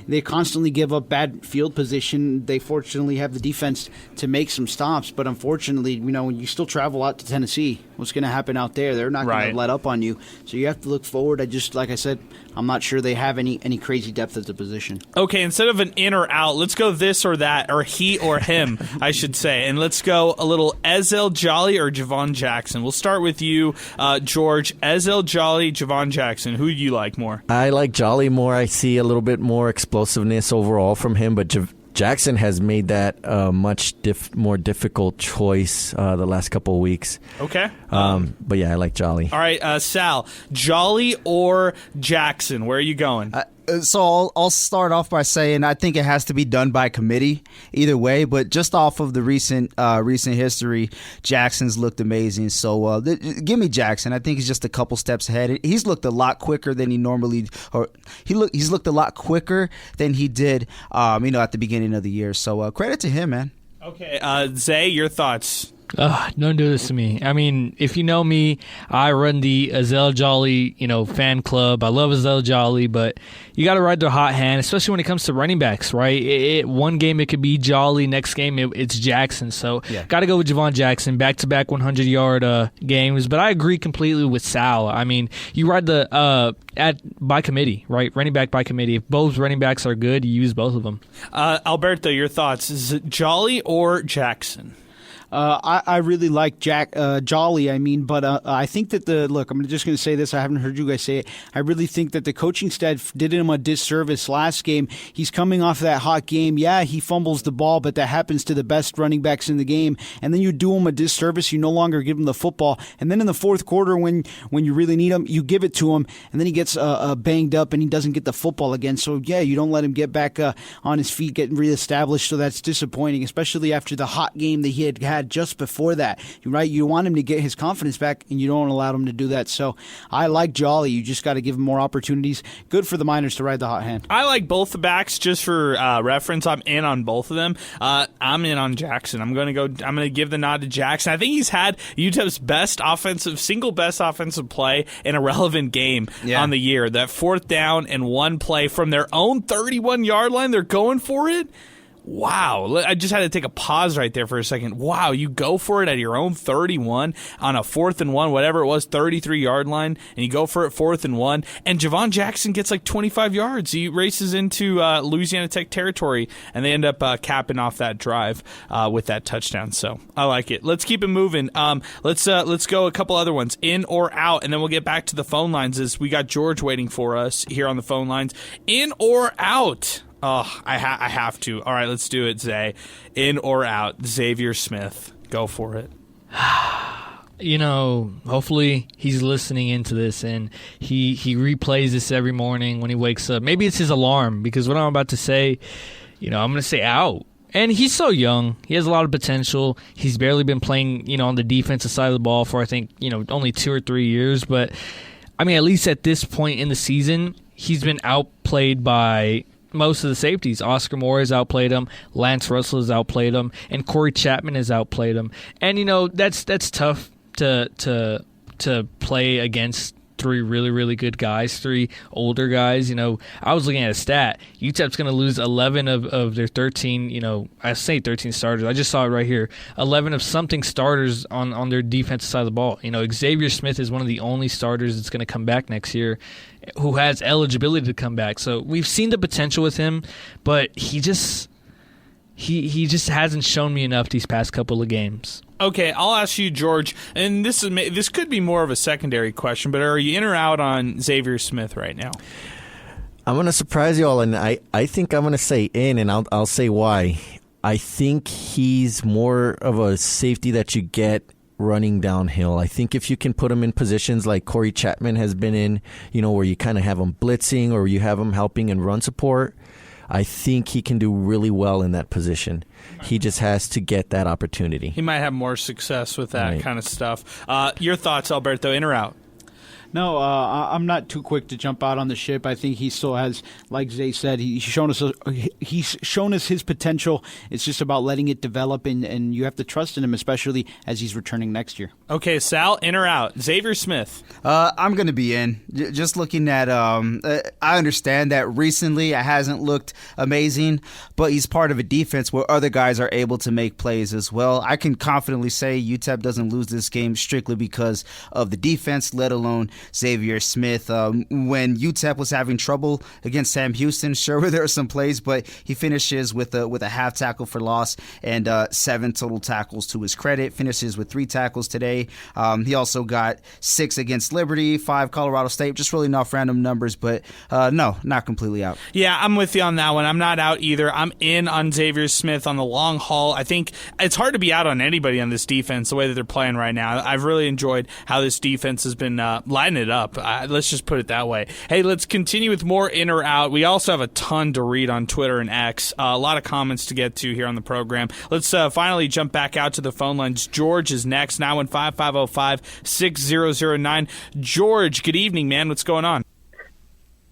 they constantly give up bad field position. They fortunately have the defense to make some stops. But unfortunately, when you still travel out to Tennessee, what's going to happen out there? They're not going to let up on you. So you have to look forward. Like I said, I'm not sure they have any crazy depth at the position. Okay, instead of an in or out, let's go this or that, or he or him, I should say. And let's go a little Ezell Jolly or Javon Jackson. We'll start with you, George. Ezell Jolly, Javon Jackson. Who do you like more? I like Jolly more. I see a little bit more explosiveness overall from him, but Jackson has made that a much more difficult choice the last couple of weeks. Okay. But yeah, I like Jolly. All right, Sal, Jolly or Jackson? Where are you going? So I'll start off by saying I think it has to be done by committee either way, but just off of the recent history, Jackson's looked amazing. So give me Jackson. I think he's just a couple steps ahead. He's looked a lot quicker than he's looked a lot quicker than he did at the beginning of the year. So credit to him, man. Okay, Zay, your thoughts? Don't do this to me. I mean, if you know me, I run the Ezell Jolly, fan club. I love Ezell Jolly, but you got to ride their hot hand, especially when it comes to running backs, right? One game it could be Jolly, next game it's Jackson. So got to go with Javon Jackson, back-to-back 100-yard games. But I agree completely with Sal. I mean, you ride the by committee, right? Running back by committee. If both running backs are good, you use both of them. Alberto, your thoughts? Is it Jolly or Jackson? I really like Jolly. But I think that I'm just going to say this. I haven't heard you guys say it. I really think that the coaching staff did him a disservice last game. He's coming off that hot game. Yeah, he fumbles the ball, but that happens to the best running backs in the game. And then you do him a disservice. You no longer give him the football. And then in the fourth quarter, when you really need him, you give it to him. And then he gets banged up and he doesn't get the football again. So yeah, you don't let him get back on his feet, getting reestablished. So that's disappointing, especially after the hot game that he had just before that. Right? You want him to get his confidence back, and you don't allow him to do that. So I like Jolly. You just got to give him more opportunities. Good for the Miners to ride the hot hand. I like both the backs. Just for reference, I'm in on both of them. I'm in on Jackson. I'm going to give the nod to Jackson. I think he's had UTEP's single best offensive play in a relevant game on the year. That 4th down and 1 play from their own 31-yard line. They're going for it. Wow. I just had to take a pause right there for a second. Wow, you go for it at your own 31 on a 4th and 1, whatever it was, 33-yard line, and you go for it 4th and 1, and Javon Jackson gets like 25 yards. He races into Louisiana Tech territory, and they end up capping off that drive with that touchdown. So I like it. Let's keep it moving. Let's go a couple other ones, in or out, and then we'll get back to the phone lines as we got George waiting for us here on the phone lines. In or out? Oh, I have to. All right, let's do it, Zay. In or out, Xavier Smith. Go for it. Hopefully he's listening into this and he replays this every morning when he wakes up. Maybe it's his alarm, because what I'm about to say, I'm going to say out. And he's so young. He has a lot of potential. He's barely been playing, on the defensive side of the ball for, I think, only 2 or 3 years. But, at least at this point in the season, he's been outplayed by most of the safeties. Oscar Moore has outplayed him, Lance Russell has outplayed him, and Corey Chapman has outplayed him. And that's tough to play against 3 really, really good guys, 3 older guys. I was looking at a stat. UTEP's going to lose 11 of their 13, I say 13 starters. I just saw it right here. 11 of something starters on their defensive side of the ball. Xavier Smith is one of the only starters that's going to come back next year who has eligibility to come back. So we've seen the potential with him, but he just hasn't shown me enough these past couple of games. Okay, I'll ask you, George, and this could be more of a secondary question, but are you in or out on Xavier Smith right now? I'm going to surprise you all, and I think I'm going to say in, and I'll say why. I think he's more of a safety that you get running downhill. I think if you can put him in positions like Corey Chapman has been in, where you kind of have him blitzing or you have him helping in run support, I think he can do really well in that position. He just has to get that opportunity. He might have more success with that kind of stuff. Your thoughts, Alberto, in or out? No, I'm not too quick to jump out on the ship. I think he still has, like Zay said, he's shown us his potential. It's just about letting it develop, and you have to trust in him, especially as he's returning next year. Okay, Sal, in or out? Xavier Smith. I'm going to be in. Just looking at, I understand that recently it hasn't looked amazing, but he's part of a defense where other guys are able to make plays as well. I can confidently say UTEP doesn't lose this game strictly because of the defense, let alone Xavier Smith. When UTEP was having trouble against Sam Houston, sure, there were some plays, but he finishes with a half tackle for loss and 7 total tackles to his credit. Finishes with 3 tackles today. He also got 6 against Liberty, 5 Colorado State. Just really off random numbers, but no, not completely out. Yeah, I'm with you on that one. I'm not out either. I'm in on Xavier Smith on the long haul. I think it's hard to be out on anybody on this defense the way that they're playing right now. I've really enjoyed how this defense has been lighting it up. Let's just put it that way. Hey, let's continue with more in or out. We also have a ton to read on Twitter and X. A lot of comments to get to here on the program. Let's finally jump back out to the phone lines. George is next, 915-505-6009. George, good evening, man. What's going on?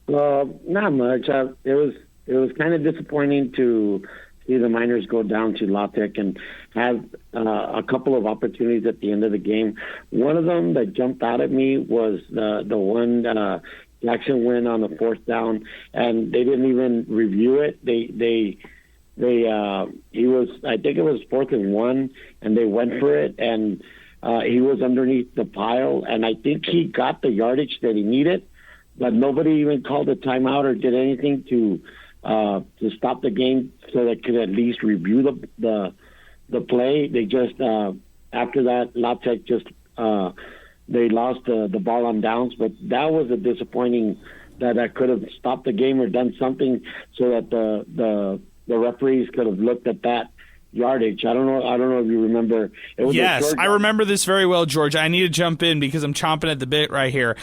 Not much. It was kind of disappointing to see the Miners go down to La Tech and have a couple of opportunities at the end of the game. One of them that jumped out at me was the one Jackson win on the 4th down, and they didn't even review it. He was, I think it was 4th and 1, and they went for it, and he was underneath the pile, and I think he got the yardage that he needed, but nobody even called a timeout or did anything to stop the game so they could at least review the the play. They just after that, La Tech just they lost the ball on downs. But that was a disappointing that I could have stopped the game or done something so that the referees could have looked at that yardage. I don't know if you remember. It was yes, I remember this very well, George. I need to jump in because I'm chomping at the bit right here.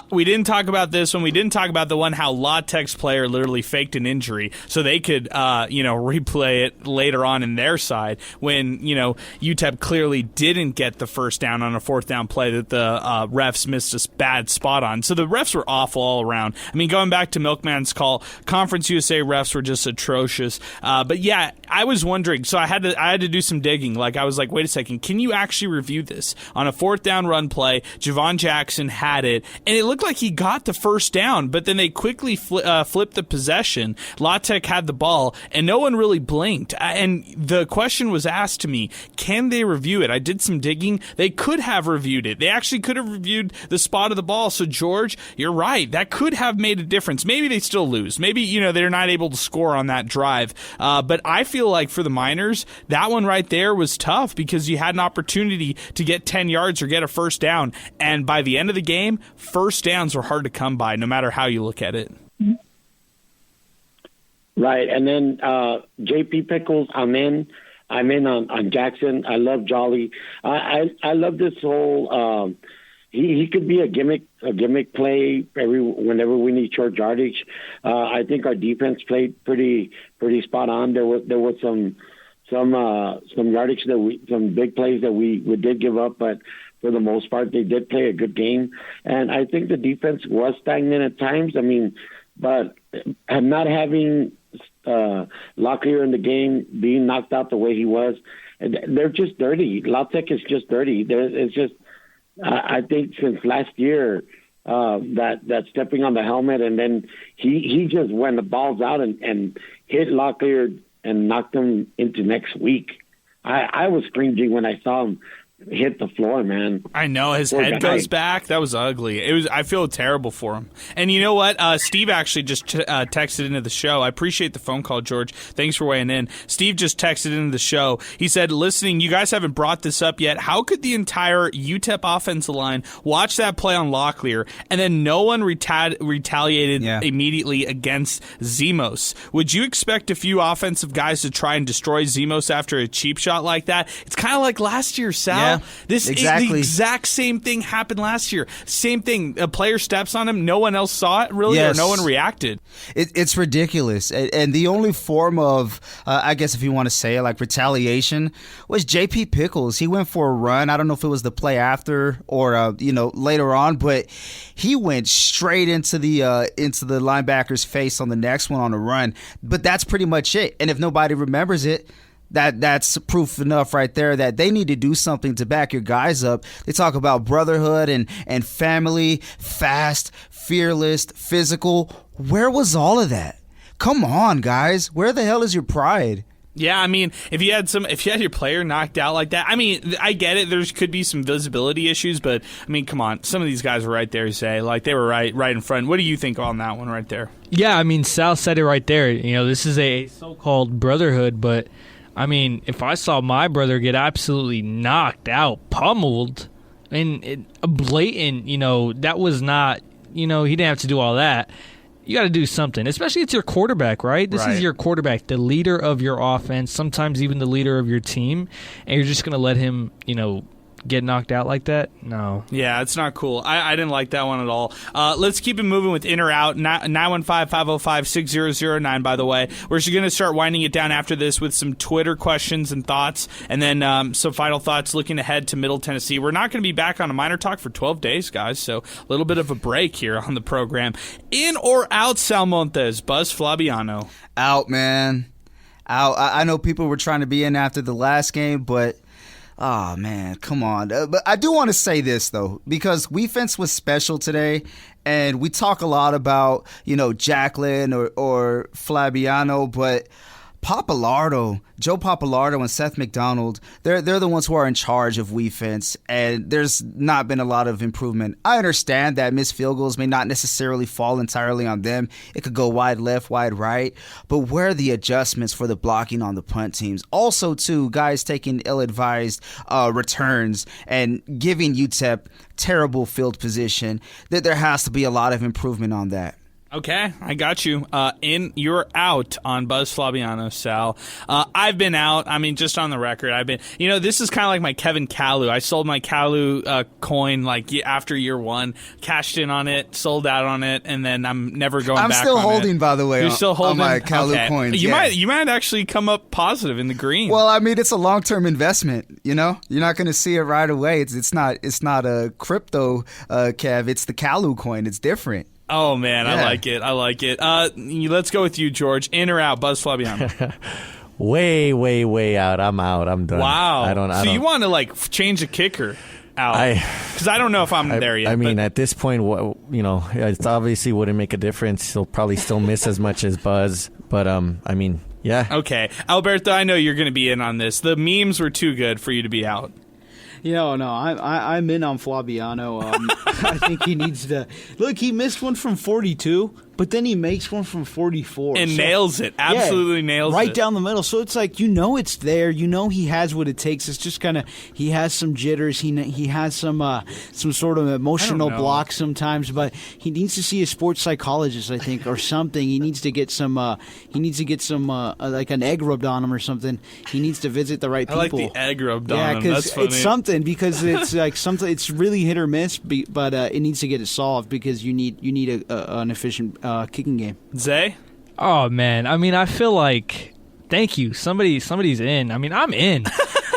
We didn't talk about this one. We didn't talk about the one how La Tech's player literally faked an injury so they could, replay it later on in their side when, UTEP clearly didn't get the first down on a fourth down play that the refs missed a bad spot on. So the refs were awful all around. I mean, going back to Milkman's call, Conference USA refs were just atrocious. But yeah, I was wondering, so I had to do some digging. Like, I was like, wait a second, can you actually review this? On a fourth down run play, Javon Jackson had it, and it looked like he got the first down, but then they quickly flipped the possession. La Tech had the ball, and no one really blinked. And the question was asked to me, can they review it? I did some digging. They could have reviewed it. They actually could have reviewed the spot of the ball. So, George, you're right. That could have made a difference. Maybe they still lose. Maybe, they're not able to score on that drive. But I feel like for the Miners, that one right there was tough because you had an opportunity to get 10 yards or get a first down. And by the end of the game, first downs were hard to come by, no matter how you look at it. Right. And then JP Pickles, I'm in on Jackson. I love Jolly. I love this whole he could be a gimmick play whenever we need short yardage. I think our defense played pretty spot on. There was some yardage some big plays that we did give up, but for the most part they did play a good game. And I think the defense was stagnant at times. I mean, but not having Locklear in the game, being knocked out the way he was, they're just dirty. La Tech is just dirty. It's just I think since last year that stepping on the helmet, and then he just when the ball's out and hit Locklear and knocked him into next week. I was cringing when I saw him hit the floor, man. I know his head goes back. That was ugly. I feel terrible for him. And you know what? Steve actually just texted into the show. I appreciate the phone call, George. Thanks for weighing in. Steve just texted into the show. He said, listening, you guys haven't brought this up yet. How could the entire UTEP offensive line watch that play on Locklear and then no one retaliated immediately against Zemos? Would you expect a few offensive guys to try and destroy Zemos after a cheap shot like that? It's kind of like last year, Sal. Yeah, The exact same thing happened last year. Same thing. A player steps on him. No one else saw it, really, or no one reacted. It's ridiculous. And the only form of, I guess if you want to say it, like retaliation, was JP Pickles. He went for a run. I don't know if it was the play after or, later on, but he went straight into the linebacker's face on the next one on a run. But that's pretty much it. And if nobody remembers it, that's proof enough right there that they need to do something to back your guys up. They talk about brotherhood and family, fast, fearless, physical. Where was all of that? Come on, guys. Where the hell is your pride? Yeah, I mean, if you had your player knocked out like that, I mean, I get it. There could be some visibility issues, but I mean, come on. Some of these guys were right there, like they were right in front. What do you think on that one right there? Yeah, I mean, Sal said it right there. This is a so-called brotherhood, but I mean, if I saw my brother get absolutely knocked out, pummeled, and a blatant, that was not, he didn't have to do all that. You got to do something, especially it's your quarterback, right? This is your quarterback, the leader of your offense, sometimes even the leader of your team, and you're just going to let him, get knocked out like that? No. Yeah, it's not cool. I didn't like that one at all. Let's keep it moving with in or out. 915-505-6009, by the way. We're going to start winding it down after this with some Twitter questions and thoughts, and then some final thoughts looking ahead to Middle Tennessee. We're not going to be back on a Miner Talk for 12 days, guys, so a little bit of a break here on the program. In or out, Salmontes, Buzz Flabiano? Out, man. Out. I know people were trying to be in after the last game, but oh, man, come on. But I do want to say this, though, because defense was special today, and we talk a lot about, Jacqueline or Flabiano, but Joe Papalardo and Seth McDonald, they're the ones who are in charge of defense, and there's not been a lot of improvement. I understand that missed field goals may not necessarily fall entirely on them. It could go wide left, wide right, but where are the adjustments for the blocking on the punt teams? Also, too, guys taking ill-advised returns and giving UTEP terrible field position. That there has to be a lot of improvement on that. Okay, I got you. You're out on Buzz Flabiano, Sal. I've been out. I mean, just on the record, I've been. This is kind of like my Kevin Kalu. I sold my Kalu coin after year one, cashed in on it, sold out on it, and then I'm never going back. I'm still holding, by the way. You're still holding on my Kalu coins. You might actually come up positive in the green. Well, I mean, it's a long-term investment. You're not going to see it right away. It's not a crypto Kev. It's the Kalu coin. It's different. Oh, man, yeah. I like it. Let's go with you, George. In or out, Buzz Flabiano? Way, way, way out. I'm out. I'm done. Wow. I don't. You want to, change a kicker out? Because I don't know if I'm there yet. I mean, at this point, it obviously wouldn't make a difference. He'll probably still miss as much as Buzz. But, I mean, yeah. Okay. Alberto, I know you're going to be in on this. The memes were too good for you to be out. No, I'm in on Flabiano. I think he needs to look. He missed one from 42, but then he makes one from 44 and nails it. Absolutely nails it right down the middle. So it's like it's there. He has what it takes. It's just kind of he has some jitters. He has some sort of emotional block sometimes. But he needs to see a sports psychologist, I think, or something. He needs to get some. Like an egg rubbed on him or something. He needs to visit the right people. I like the egg rubbed on him. Because it's something. Because it's like something. It's really hit or miss. But it needs to get it solved because you need an efficient kicking game. Zay? Oh, man. I mean, I feel like, thank you. Somebody's in. I mean, I'm in.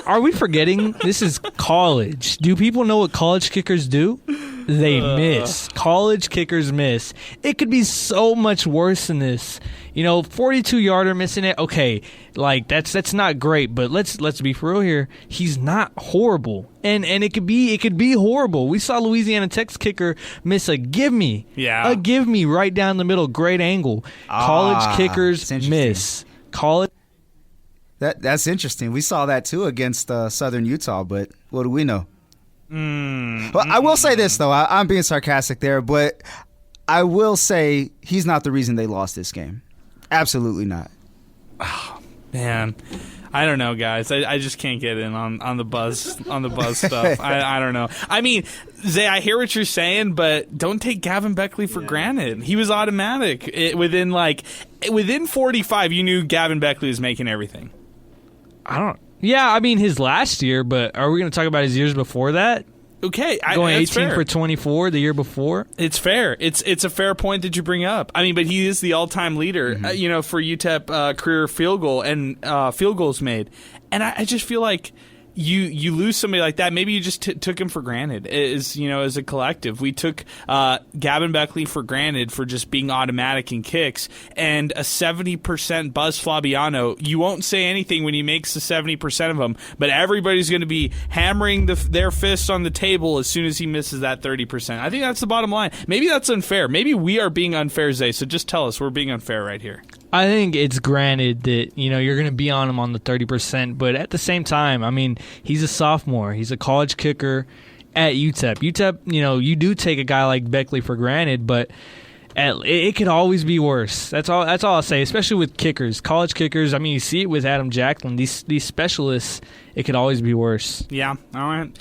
Are we forgetting this is college? Do people know what college kickers do? They miss. College kickers miss. It could be so much worse than this. 42-yarder missing it. Okay, that's not great, but let's be for real here. He's not horrible, and it could be horrible. We saw Louisiana Tech's kicker miss a give me right down the middle, great angle. College kickers miss. That's interesting. We saw that too against Southern Utah, but what do we know? Well, I will say this, though. I'm being sarcastic there, but I will say he's not the reason they lost this game. Absolutely not. Oh, man. I don't know, guys. I just can't get in on the Buzz stuff. I don't know. I mean, Zay, I hear what you're saying, but don't take Gavin Beckley for granted. He was automatic. Within 45, you knew Gavin Beckley was making everything. Yeah, I mean his last year, but are we going to talk about his years before that? Okay, going 18 fair. for 24 the year before. It's fair. It's a fair point that you bring up. I mean, but he is the all-time leader, for UTEP career field goal and field goals made, and I just feel like you lose somebody like that. Maybe you just took him for granted. As a collective, we took Gavin Beckley for granted for just being automatic in kicks, and a 70% Buzz Flabiano. You won't say anything when he makes the 70% of them, but everybody's going to be hammering their fists on the table as soon as he misses that 30%. I think that's the bottom line. Maybe that's unfair. Maybe we are being unfair, Zay. So just tell us we're being unfair right here. I think it's granted that, you're going to be on him on the 30%, but at the same time, I mean, he's a sophomore. He's a college kicker at UTEP. UTEP, you do take a guy like Beckley for granted, but it could always be worse. That's all I'll say, especially with kickers. College kickers, I mean, you see it with Adam Jacklin. These specialists, it could always be worse. Yeah, all right.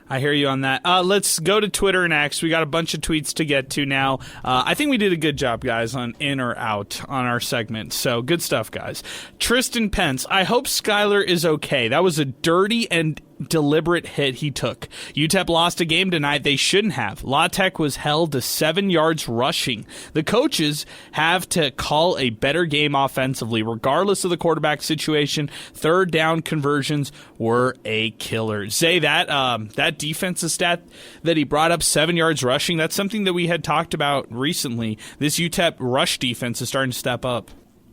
I hear you on that. Let's go to Twitter next. We got a bunch of tweets to get to now. I think we did a good job, guys, on in or out on our segment. So good stuff, guys. Tristan Pence, I hope Skyler is okay. That was a dirty and deliberate hit he took. UTEP lost a game tonight they shouldn't have. La Tech was held to 7 yards rushing. The coaches have to call a better game offensively, regardless of the quarterback situation. Third down conversions were a killer. Zay, that defensive stat that he brought up, 7 yards rushing, that's something that we had talked about recently. This UTEP rush defense is starting to step up.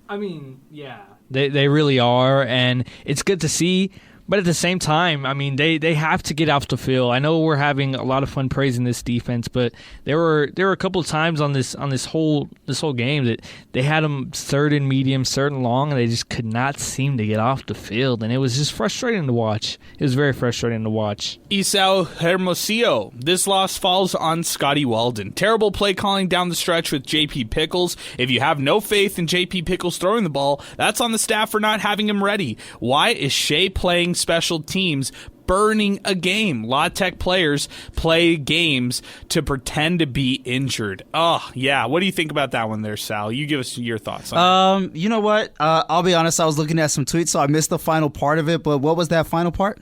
I mean, yeah. They really are, and it's good to see. But at the same time, I mean, they have to get off the field. I know we're having a lot of fun praising this defense, but there were a couple of times on this whole game that they had them third and medium, third and long, and they just could not seem to get off the field, and it was just frustrating to watch. It was very frustrating to watch. Isao Hermosillo. This loss falls on Scotty Weldon. Terrible play calling down the stretch with J.P. Pickles. If you have no faith in J.P. Pickles throwing the ball, that's on the staff for not having him ready. Why is Shea playing special teams, burning a game? La Tech players play games to pretend to be injured. Oh, yeah. What do you think about that one there, Sal? You give us your thoughts on it. You know what? I'll be honest, I was looking at some tweets, so I missed the final part of it, but what was that final part?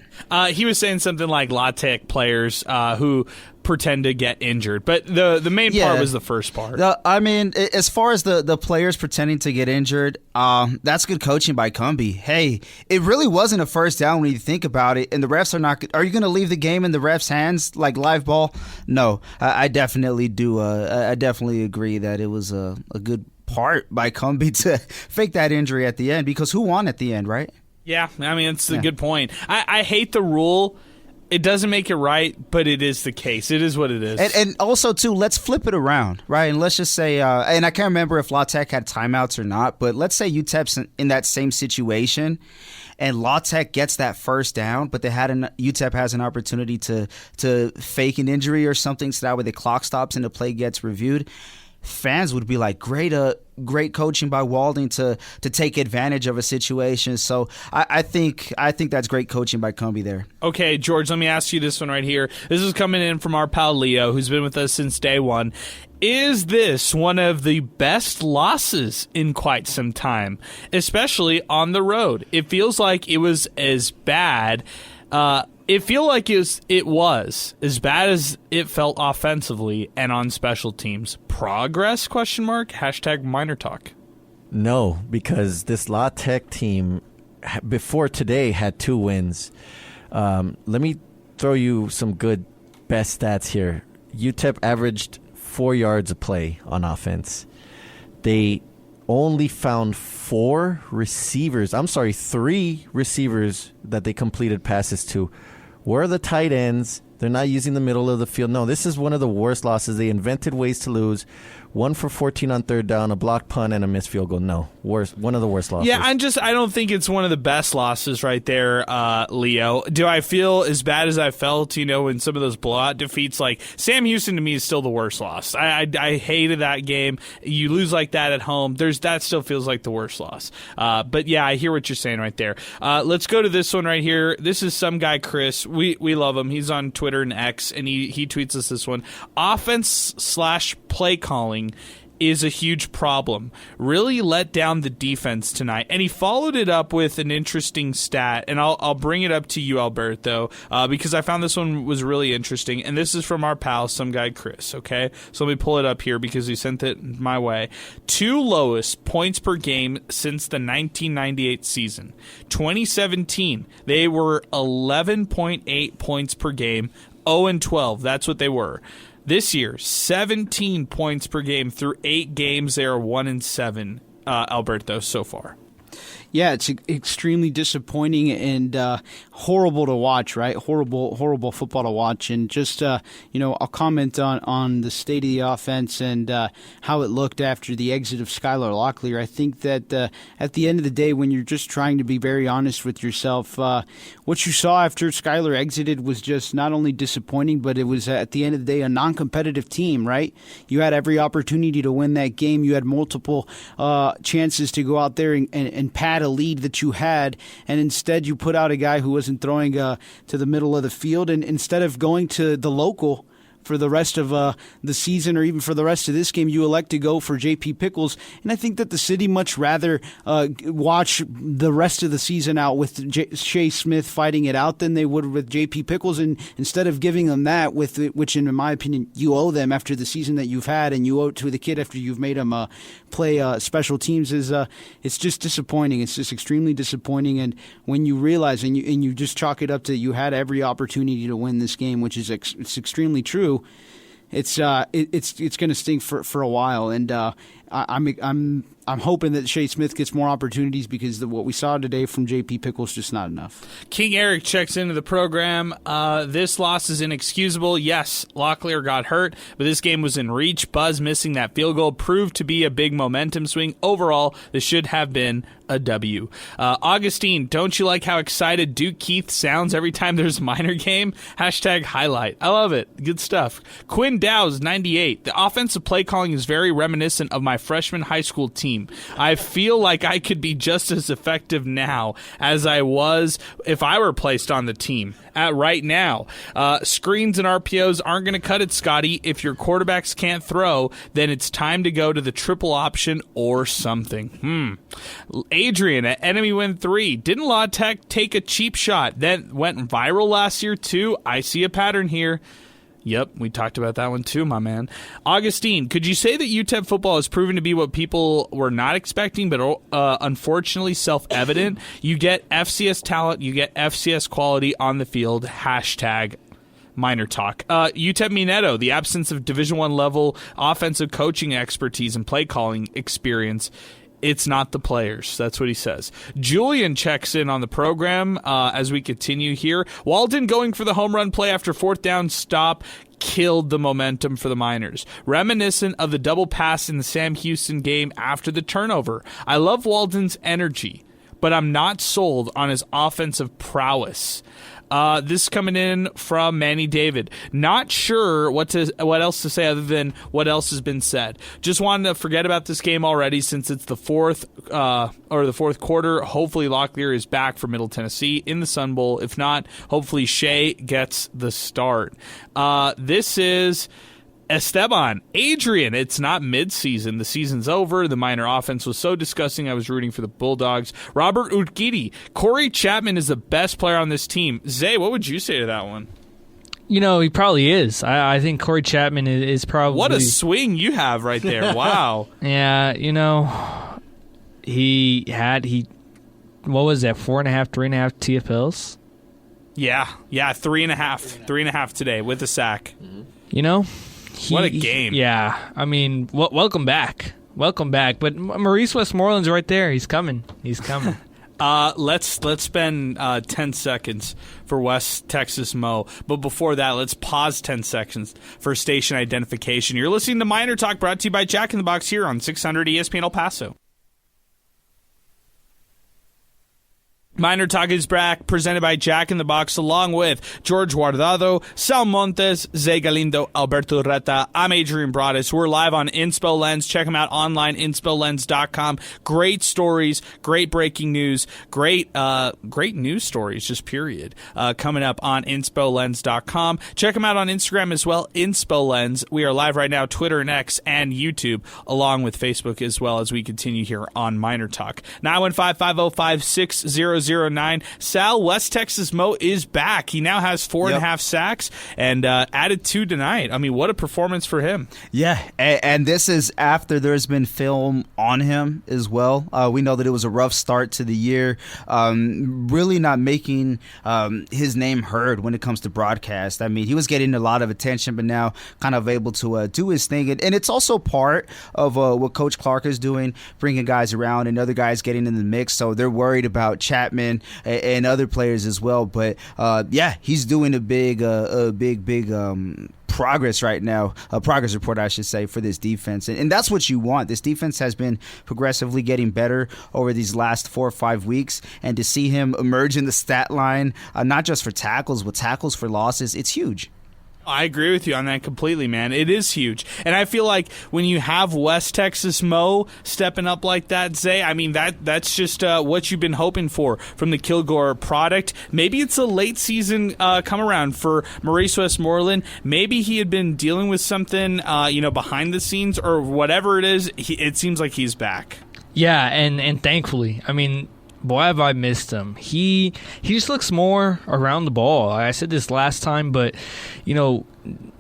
He was saying something like La Tech players who pretend to get injured, but the main part was the first part. I mean, as far as the players pretending to get injured, that's good coaching by Cumbie. Hey, it really wasn't a first down when you think about it, and the refs are not. Are you going to leave the game in the refs' hands like live ball? No, I definitely do. I definitely agree that it was a good part by Cumbie to fake that injury at the end, because who won at the end, right? Yeah, I mean, it's a good point. I hate the rule. It doesn't make it right, but it is the case. It is what it is. And also, too, let's flip it around, right? And let's just say, and I can't remember if La Tech had timeouts or not, but let's say UTEP's in that same situation, and La Tech gets that first down, but UTEP has an opportunity to fake an injury or something, so that way the clock stops and the play gets reviewed. Fans would be like, great coaching by Walding to take advantage of a situation. So I think that's great coaching by Cumbie there. Okay, George, let me ask you this one right here. This is coming in from our pal Leo, who's been with us since day one. Is this one of the best losses in quite some time, especially on the road? It feels like it was as bad. It feel like it was as bad as it felt offensively and on special teams. Progress? ? #MinerTalk. No, because this La Tech team before today had 2 wins. Let me throw you some good best stats here. UTEP averaged 4 yards a play on offense. They only found 3 receivers that they completed passes to. Where are the tight ends? They're not using the middle of the field. No, this is one of the worst losses. They invented ways to lose. 1 for 14 on third down, a blocked punt, and a missed field goal. No, one of the worst losses. Yeah, I don't think it's one of the best losses right there, Leo. Do I feel as bad as I felt, in some of those blowout defeats? Like, Sam Houston to me is still the worst loss. I hated that game. You lose like that at home. That still feels like the worst loss. But yeah, I hear what you're saying right there. Let's go to this one right here. This is some guy, Chris. We love him. He's on Twitter and X, and he tweets us this one. Offense/play calling is a huge problem. Really let down the defense tonight. And he followed it up with an interesting stat, and I'll bring it up to you, Alberto, because I found this one was really interesting. And this is from our pal, some guy Chris, okay? So let me pull it up here because he sent it my way. 2 lowest points per game since the 1998 season. 2017, they were 11.8 points per game, 0-12. That's what they were. This year, 17 points per game through 8 games. They are 1-7, Alberto, so far. Yeah, it's extremely disappointing and horrible to watch, right? Horrible football to watch. And just, I'll comment on the state of the offense and how it looked after the exit of Skylar Locklear. I think that at the end of the day, when you're just trying to be very honest with yourself, what you saw after Skylar exited was just not only disappointing, but it was, at the end of the day, a non-competitive team, right? You had every opportunity to win that game. You had multiple chances to go out there and pad a lead that you had, and instead you put out a guy who wasn't throwing to the middle of the field, and instead of going to the local for the rest of the season or even for the rest of this game, you elect to go for J.P. Pickles. And I think that the city much rather watch the rest of the season out with Shea Smith fighting it out than they would with J.P. Pickles. And instead of giving them that, which in my opinion you owe them after the season that you've had, and you owe it to the kid after you've made him play special teams, it's just disappointing. It's just extremely disappointing. And when you realize and you just chalk it up to you had every opportunity to win this game, which is it's extremely true. It's going to stink for a while, and I'm hoping that Shea Smith gets more opportunities because what we saw today from J.P. Pickles just not enough. King Eric checks into the program. This loss is inexcusable. Yes, Locklear got hurt, but this game was in reach. Buzz missing that field goal proved to be a big momentum swing. Overall, this should have been a W. Augustine, don't you like how excited Duke Keith sounds every time there's a Miner game? #highlight. I love it. Good stuff. Quinn Dow's 98. The offensive play calling is very reminiscent of my freshman high school team. I feel like I could be just as effective now as I was if I were placed on the team right now. Screens and RPOs aren't going to cut it, Scotty. If your quarterbacks can't throw, then it's time to go to the triple option or something. Adrian at Enemy Win 3. Didn't La Tech take a cheap shot that went viral last year too? I see a pattern here. Yep, we talked about that one too, my man. Augustine, could you say that UTEP football has proven to be what people were not expecting, but unfortunately self-evident? You get FCS talent, you get FCS quality on the field. #MinerTalk. UTEP Mineto, the absence of Division I level offensive coaching expertise and play calling experience. It's not the players. That's what he says. Julian checks in on the program as we continue here. Walden going for the home run play after fourth down stop killed the momentum for the Miners. Reminiscent of the double pass in the Sam Houston game after the turnover. I love Walden's energy, but I'm not sold on his offensive prowess. This coming in from Manny David. Not sure what else to say other than what else has been said. Just wanted to forget about this game already since it's the fourth quarter. Hopefully Locklear is back for Middle Tennessee in the Sun Bowl. If not, hopefully Shea gets the start. This is Esteban. Adrian, it's not midseason. The season's over. The Miner offense was so disgusting I was rooting for the Bulldogs. Robert Urquidi. Corey Chapman is the best player on this team. Zay, what would you say to that one? You know, he probably is. I think Corey Chapman is probably... What a swing you have right there. Wow. Yeah, you know, he what was that, 4.5, 3.5 TFLs? Yeah, 3.5. 3.5 today with a sack. You know? What a game. Yeah. I mean, welcome back. Welcome back. But Maurice Westmoreland's right there. He's coming. Let's spend 10 seconds for West Texas Mo. But before that, let's pause 10 seconds for station identification. You're listening to Miner Talk, brought to you by Jack in the Box here on 600 ESPN El Paso. Miner Talk is back, presented by Jack in the Box, along with George Guardado, Sal Montes, Zay Galindo, Alberto Reta. I'm Adrian Broadus. We're live on Inspo Lens. Check them out online, inspolens.com. Great stories, great breaking news, great news stories, just period, coming up on inspolens.com. Check them out on Instagram as well, Inspo Lens. We are live right now, Twitter and X and YouTube, along with Facebook as well as we continue here on Miner Talk. 915-505-6009. Sal, West Texas Mo is back. He now has 4.5 sacks and added 2 tonight. I mean, what a performance for him. Yeah, and this is after there's been film on him as well. We know that it was a rough start to the year, really not making his name heard when it comes to broadcast. I mean, he was getting a lot of attention, but now kind of able to do his thing. And it's also part of what Coach Clark is doing, bringing guys around and other guys getting in the mix. So they're worried about Chapman and other players as well, but he's doing a big progress right now, a progress report I should say, for this defense, and that's what you want. This defense has been progressively getting better over these last 4 or 5 weeks, and to see him emerge in the stat line, not just for tackles but tackles for losses, it's huge. I agree with you on that completely, man. It is huge. And I feel like when you have West Texas Mo stepping up like that, Zay, I mean, that's just what you've been hoping for from the Kilgore product. Maybe it's a late season come around for Maurice Westmoreland. Maybe he had been dealing with something, behind the scenes or whatever it is. It seems like he's back. Yeah, and thankfully. I mean, boy, have I missed him. He just looks more around the ball. I said this last time, but,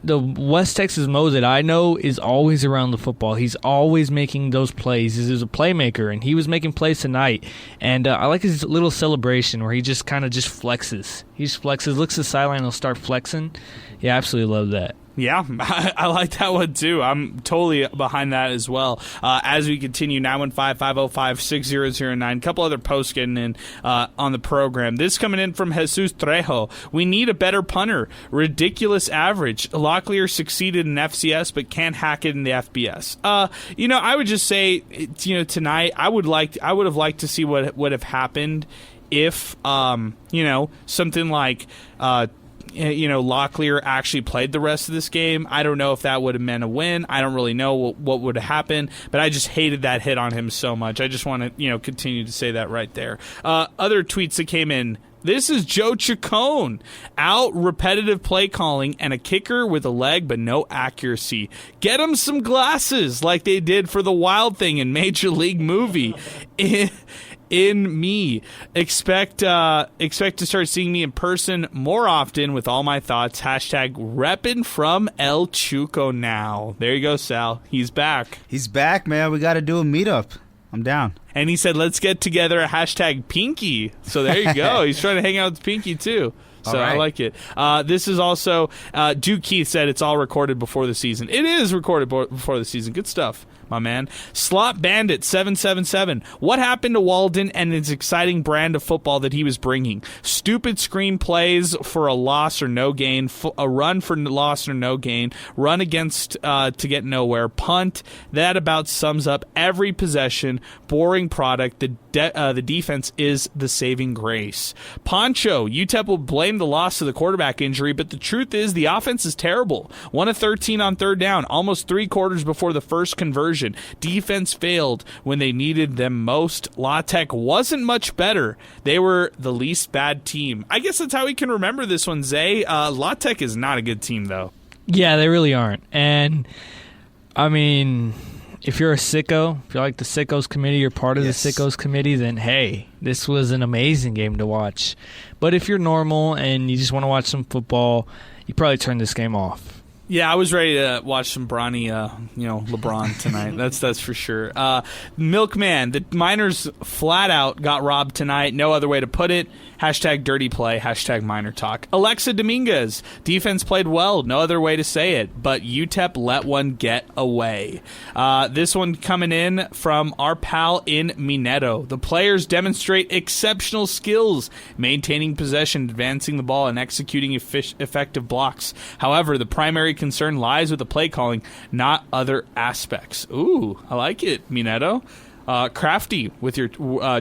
the West Texas Mo that I know is always around the football. He's always making those plays. He's a playmaker, and he was making plays tonight. And I like his little celebration where he just kind of just flexes. He just flexes, looks at the sideline, and he'll start flexing. Yeah, I absolutely love that. Yeah, I like that one too. I'm totally behind that as well. As we continue, 915-505-6009. A couple other posts getting in on the program. This coming in from Jesus Trejo. We need a better punter. Ridiculous average. Locklear succeeded in FCS but can't hack it in the FBS. I would just say, tonight I would have liked to see what would have happened if something like Locklear actually played the rest of this game. I don't know if that would have meant a win. I don't really know what would have happened, but I just hated that hit on him so much. I just want to, continue to say that right there. Other tweets that came in. This is Joe Chacon. Out repetitive play calling and a kicker with a leg but no accuracy. Get him some glasses like they did for the Wild Thing in Major League Movie. In me. Expect to start seeing me in person more often with all my thoughts. Hashtag reppin' from El Chuco now. There you go, Sal. He's back. He's back, man. We got to do a meetup. I'm down. And he said, let's get together a hashtag Pinky. So there you go. He's trying to hang out with Pinky, too. So right. I like it. This is also, Duke Keith said it's all recorded before the season. It is recorded before the season. Good stuff, my man. Slot Bandit 777. What happened to Walden and his exciting brand of football that he was bringing? Stupid screen plays for a loss or no gain, a run for loss or no gain, run against to get nowhere, punt. That about sums up every possession. Boring product. The defense is the saving grace. Poncho, UTEP will blame the loss to the quarterback injury, but the truth is the offense is terrible. 1 of 13 on third down, almost 3 quarters before the first conversion. Defense failed when they needed them most. La Tech wasn't much better. They were the least bad team. I guess that's how we can remember this one, Zay. La Tech is not a good team, though. Yeah, they really aren't. And, I mean, if you're a sicko, if you're like the Sickos Committee, you're part of the Sickos Committee, then hey, this was an amazing game to watch. But if you're normal and you just want to watch some football, you probably turn this game off. Yeah, I was ready to watch some brawny, LeBron tonight. That's for sure. Milkman, the Miners flat out got robbed tonight. No other way to put it. Hashtag dirty play. Hashtag MInerTalk. Alexa Dominguez, defense played well. No other way to say it. But UTEP let one get away. This one coming in from our pal in Mineto. The players demonstrate exceptional skills, maintaining possession, advancing the ball, and executing effective blocks. However, the primary concern lies with the play calling, not other aspects. Ooh, I like it, Mineto. Crafty with your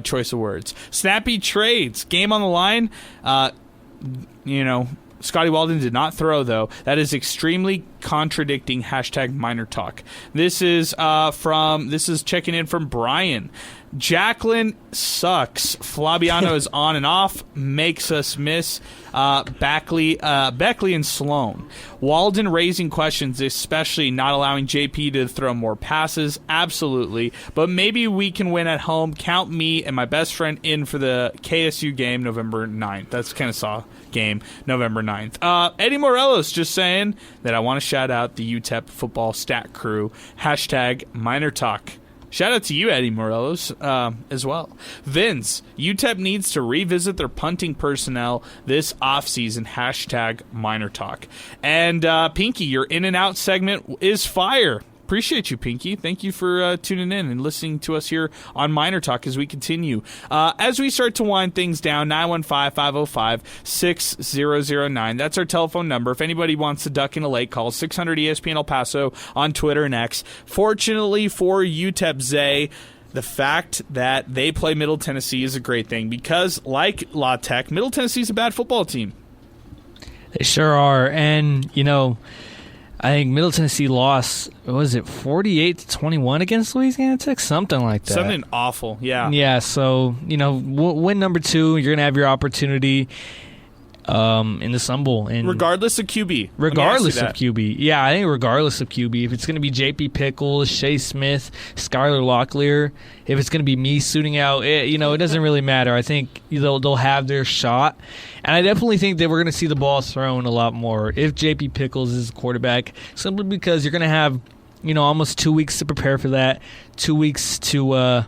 choice of words. Snappy trades. Game on the line. Scotty Walden did not throw, though. That is extremely contradicting. Hashtag MInerTalk. This is checking in from Brian. Jacqueline sucks. Flabiano is on and off. Makes us miss Beckley and Sloan. Walden raising questions, especially not allowing JP to throw more passes. Absolutely. But maybe we can win at home. Count me and my best friend in for the KSU game November 9th. That's Kennesaw game November 9th. Eddie Morelos just saying that I want to shout out the UTEP football stat crew. Hashtag MInerTalk. Shout out to you, Eddie Morelos, as well. Vince, UTEP needs to revisit their punting personnel this offseason. Hashtag MInerTalk. And Pinky, your in and out segment is fire. Appreciate you, Pinky. Thank you for tuning in and listening to us here on MInerTalk as we continue. As we start to wind things down, 915-505-6009. That's our telephone number. If anybody wants to duck in a late call, 600 ESPN El Paso on Twitter and X. Fortunately for UTEP, Zay, the fact that they play Middle Tennessee is a great thing because, like La Tech, Middle Tennessee is a bad football team. They sure are. And, I think Middle Tennessee lost, 48-21 against Louisiana Tech? Something like that. Something awful, yeah. Yeah, so, win number 2, you're going to have your opportunity in the Sun Bowl. And regardless of QB. Regardless of QB. Yeah, I think regardless of QB. If it's going to be J.P. Pickles, Shea Smith, Skylar Locklear, if it's going to be me suiting out, it doesn't really matter. I think they'll have their shot. And I definitely think that we're going to see the ball thrown a lot more if J.P. Pickles is the quarterback, simply because you're going to have, almost 2 weeks to prepare for that, 2 weeks to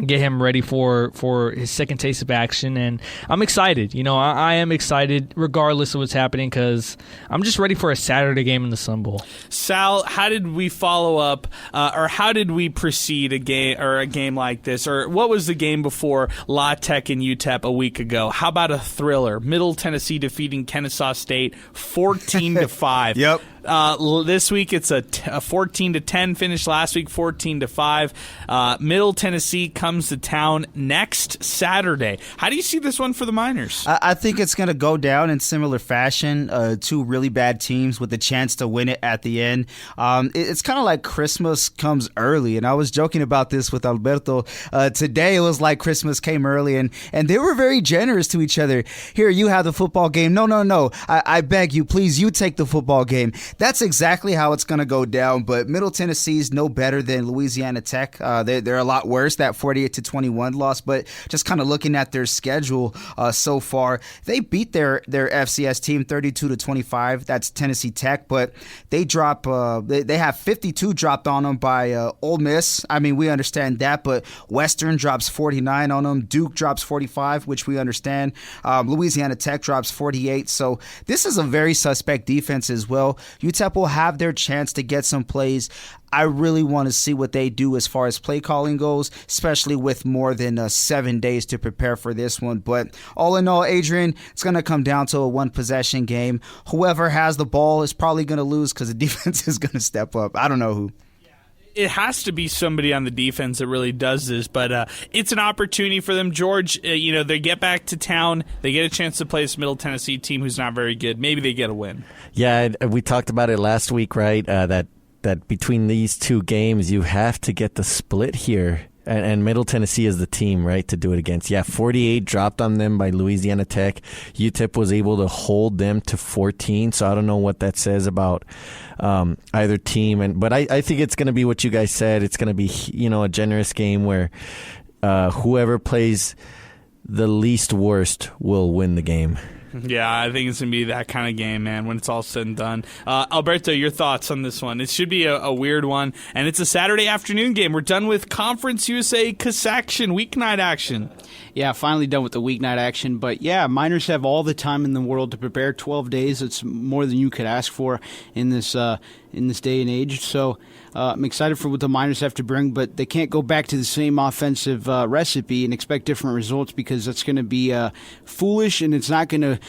get him ready for his second taste of action. And I'm excited. I am excited regardless of what's happening because I'm just ready for a Saturday game in the Sun Bowl. Sal, how did we follow up or how did we precede a game like this? Or what was the game before La Tech and UTEP a week ago? How about a thriller? Middle Tennessee defeating Kennesaw State 14-5. Yep. This week it's a 14-10 finish. Last week 14-5. Middle Tennessee comes to town next Saturday. How do you see this one for the Miners? I think it's going to go down in similar fashion. Two really bad teams with a chance to win it at the end. It's kind of like Christmas comes early, and I was joking about this with Alberto. Today it was like Christmas came early, and they were very generous to each other. Here, you have the football game. No. I beg you, please, you take the football game. That's exactly how it's going to go down, but Middle Tennessee's no better than Louisiana Tech. They're a lot worse, that 48-21 loss, but just kind of looking at their schedule so far, they beat their FCS team 32-25. That's Tennessee Tech, but they drop. They have 52 dropped on them by Ole Miss. I mean, we understand that, but Western drops 49 on them. Duke drops 45, which we understand. Louisiana Tech drops 48, so this is a very suspect defense as well. UTEP will have their chance to get some plays. I really want to see what they do as far as play calling goes, especially with more than 7 days to prepare for this one. But all in all, Adrian, it's going to come down to a one-possession game. Whoever has the ball is probably going to lose because the defense is going to step up. I don't know who. It has to be somebody on the defense that really does this, but it's an opportunity for them. George, they get back to town. They get a chance to play this Middle Tennessee team who's not very good. Maybe they get a win. Yeah, we talked about it last week, right? That between these two games, you have to get the split here. And Middle Tennessee is the team, right, to do it against. Yeah, 48 dropped on them by Louisiana Tech. UTEP was able to hold them to 14, so I don't know what that says about either team. But I think it's going to be what you guys said. It's going to be, a generous game where whoever plays the least worst will win the game. Yeah, I think it's going to be that kind of game, man, when it's all said and done. Alberto, your thoughts on this one? It should be a weird one, and it's a Saturday afternoon game. We're done with Conference USA action, weeknight action. Yeah, finally done with the weeknight action. But, yeah, Miners have all the time in the world to prepare. 12 days, it's more than you could ask for in this day and age. So I'm excited for what the Miners have to bring, but they can't go back to the same offensive recipe and expect different results because that's going to be foolish and it's not going to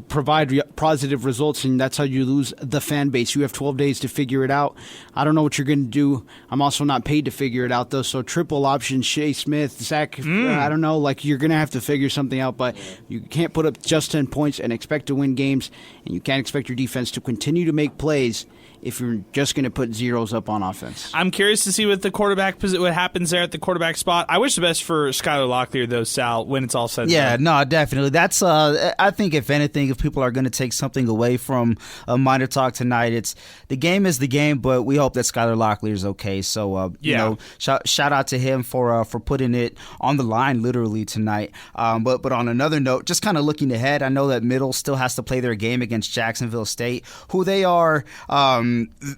provide positive results, and that's how you lose the fan base. You have 12 days to figure it out. I don't know what you're going to do. I'm also not paid to figure it out, though, so triple option, Shea Smith, Zach, I don't know. You're going to have to figure something out, but you can't put up just 10 points and expect to win games, and you can't expect your defense to continue to make plays if you're just going to put zeros up on offense. I'm curious to see what what happens there at the quarterback spot. I wish the best for Skylar Locklear, though, Sal, when it's all said and done. Yeah, no, definitely. That's I think if anything, if people are going to take something away from Miner Talk tonight, it's the game is the game, but we hope that Skylar Locklear is okay. So, shout out to him for putting it on the line literally tonight. But on another note, just kind of looking ahead, I know that Middle still has to play their game against Jacksonville State, who they are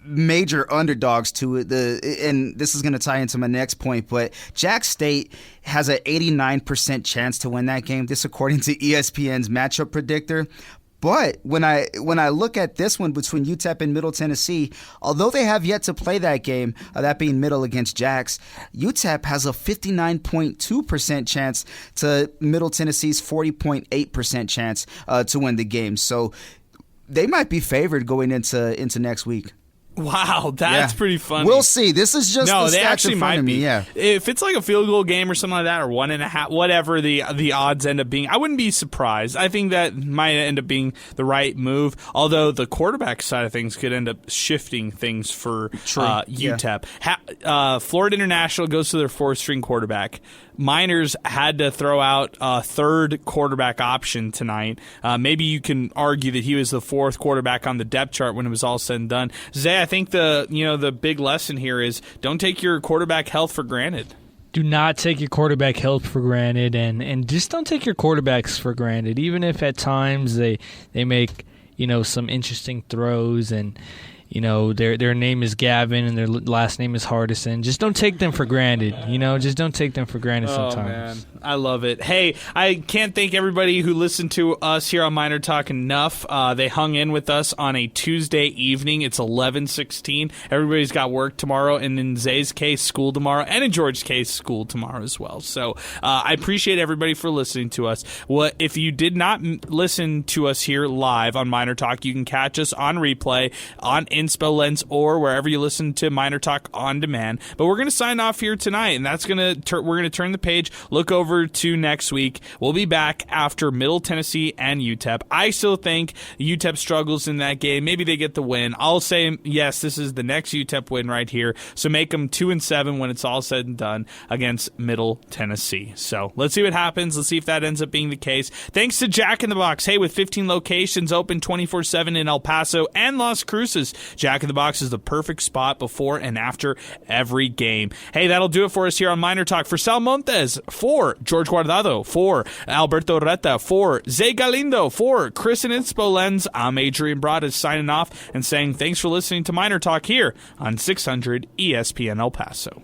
major underdogs to it. And this is going to tie into my next point, but Jack State has an 89% chance to win that game. This according to ESPN's matchup predictor. But when I look at this one between UTEP and Middle Tennessee, although they have yet to play that game, that being Middle against Jacks, UTEP has a 59.2% chance to Middle Tennessee's 40.8% chance to win the game. So they might be favored going into next week. Wow, that's pretty funny. We'll see. This is just the they stats actually in front might of me. be. Yeah. If it's like a field goal game or something like that, or 1.5, whatever the odds end up being, I wouldn't be surprised. I think that might end up being the right move. Although the quarterback side of things could end up shifting things for UTEP. Florida International goes to their fourth-string quarterback. Miners had to throw out a third quarterback option tonight. Maybe you can argue that he was the fourth quarterback on the depth chart when it was all said and done. Zay, I think the big lesson here is don't take your quarterback health for granted. Do not take your quarterback health for granted, and just don't take your quarterbacks for granted, even if at times they make some interesting throws and their name is Gavin and their last name is Hardison. Just don't take them for granted. Just don't take them for granted sometimes. Oh, man. I love it. Hey, I can't thank everybody who listened to us here on Miner Talk enough. They hung in with us on a Tuesday evening. It's 11:16. Everybody's got work tomorrow, and in Zay's case, school tomorrow, and in George's case, school tomorrow as well. So I appreciate everybody for listening to us. If you did not listen to us here live on Miner Talk, you can catch us on replay on Inspo Lens or wherever you listen to Miner Talk on demand. But we're going to sign off here tonight, and we're going to turn the page, look over to next week. We'll be back after Middle Tennessee and UTEP. I still think UTEP struggles in that game. Maybe they get the win. I'll say, yes, this is the next UTEP win right here. So make them 2-7 when it's all said and done against Middle Tennessee. So let's see what happens. Let's see if that ends up being the case. Thanks to Jack in the Box. Hey, with 15 locations open 24/7 in El Paso and Las Cruces, Jack in the Box is the perfect spot before and after every game. Hey, that'll do it for us here on Miner Talk. For Sal Montes, for George Guardado, for Alberto Reta, for Zay Galindo, for Chris and Inspo Lens, I'm Adrian Broadus signing off and saying thanks for listening to Miner Talk here on 600 ESPN El Paso.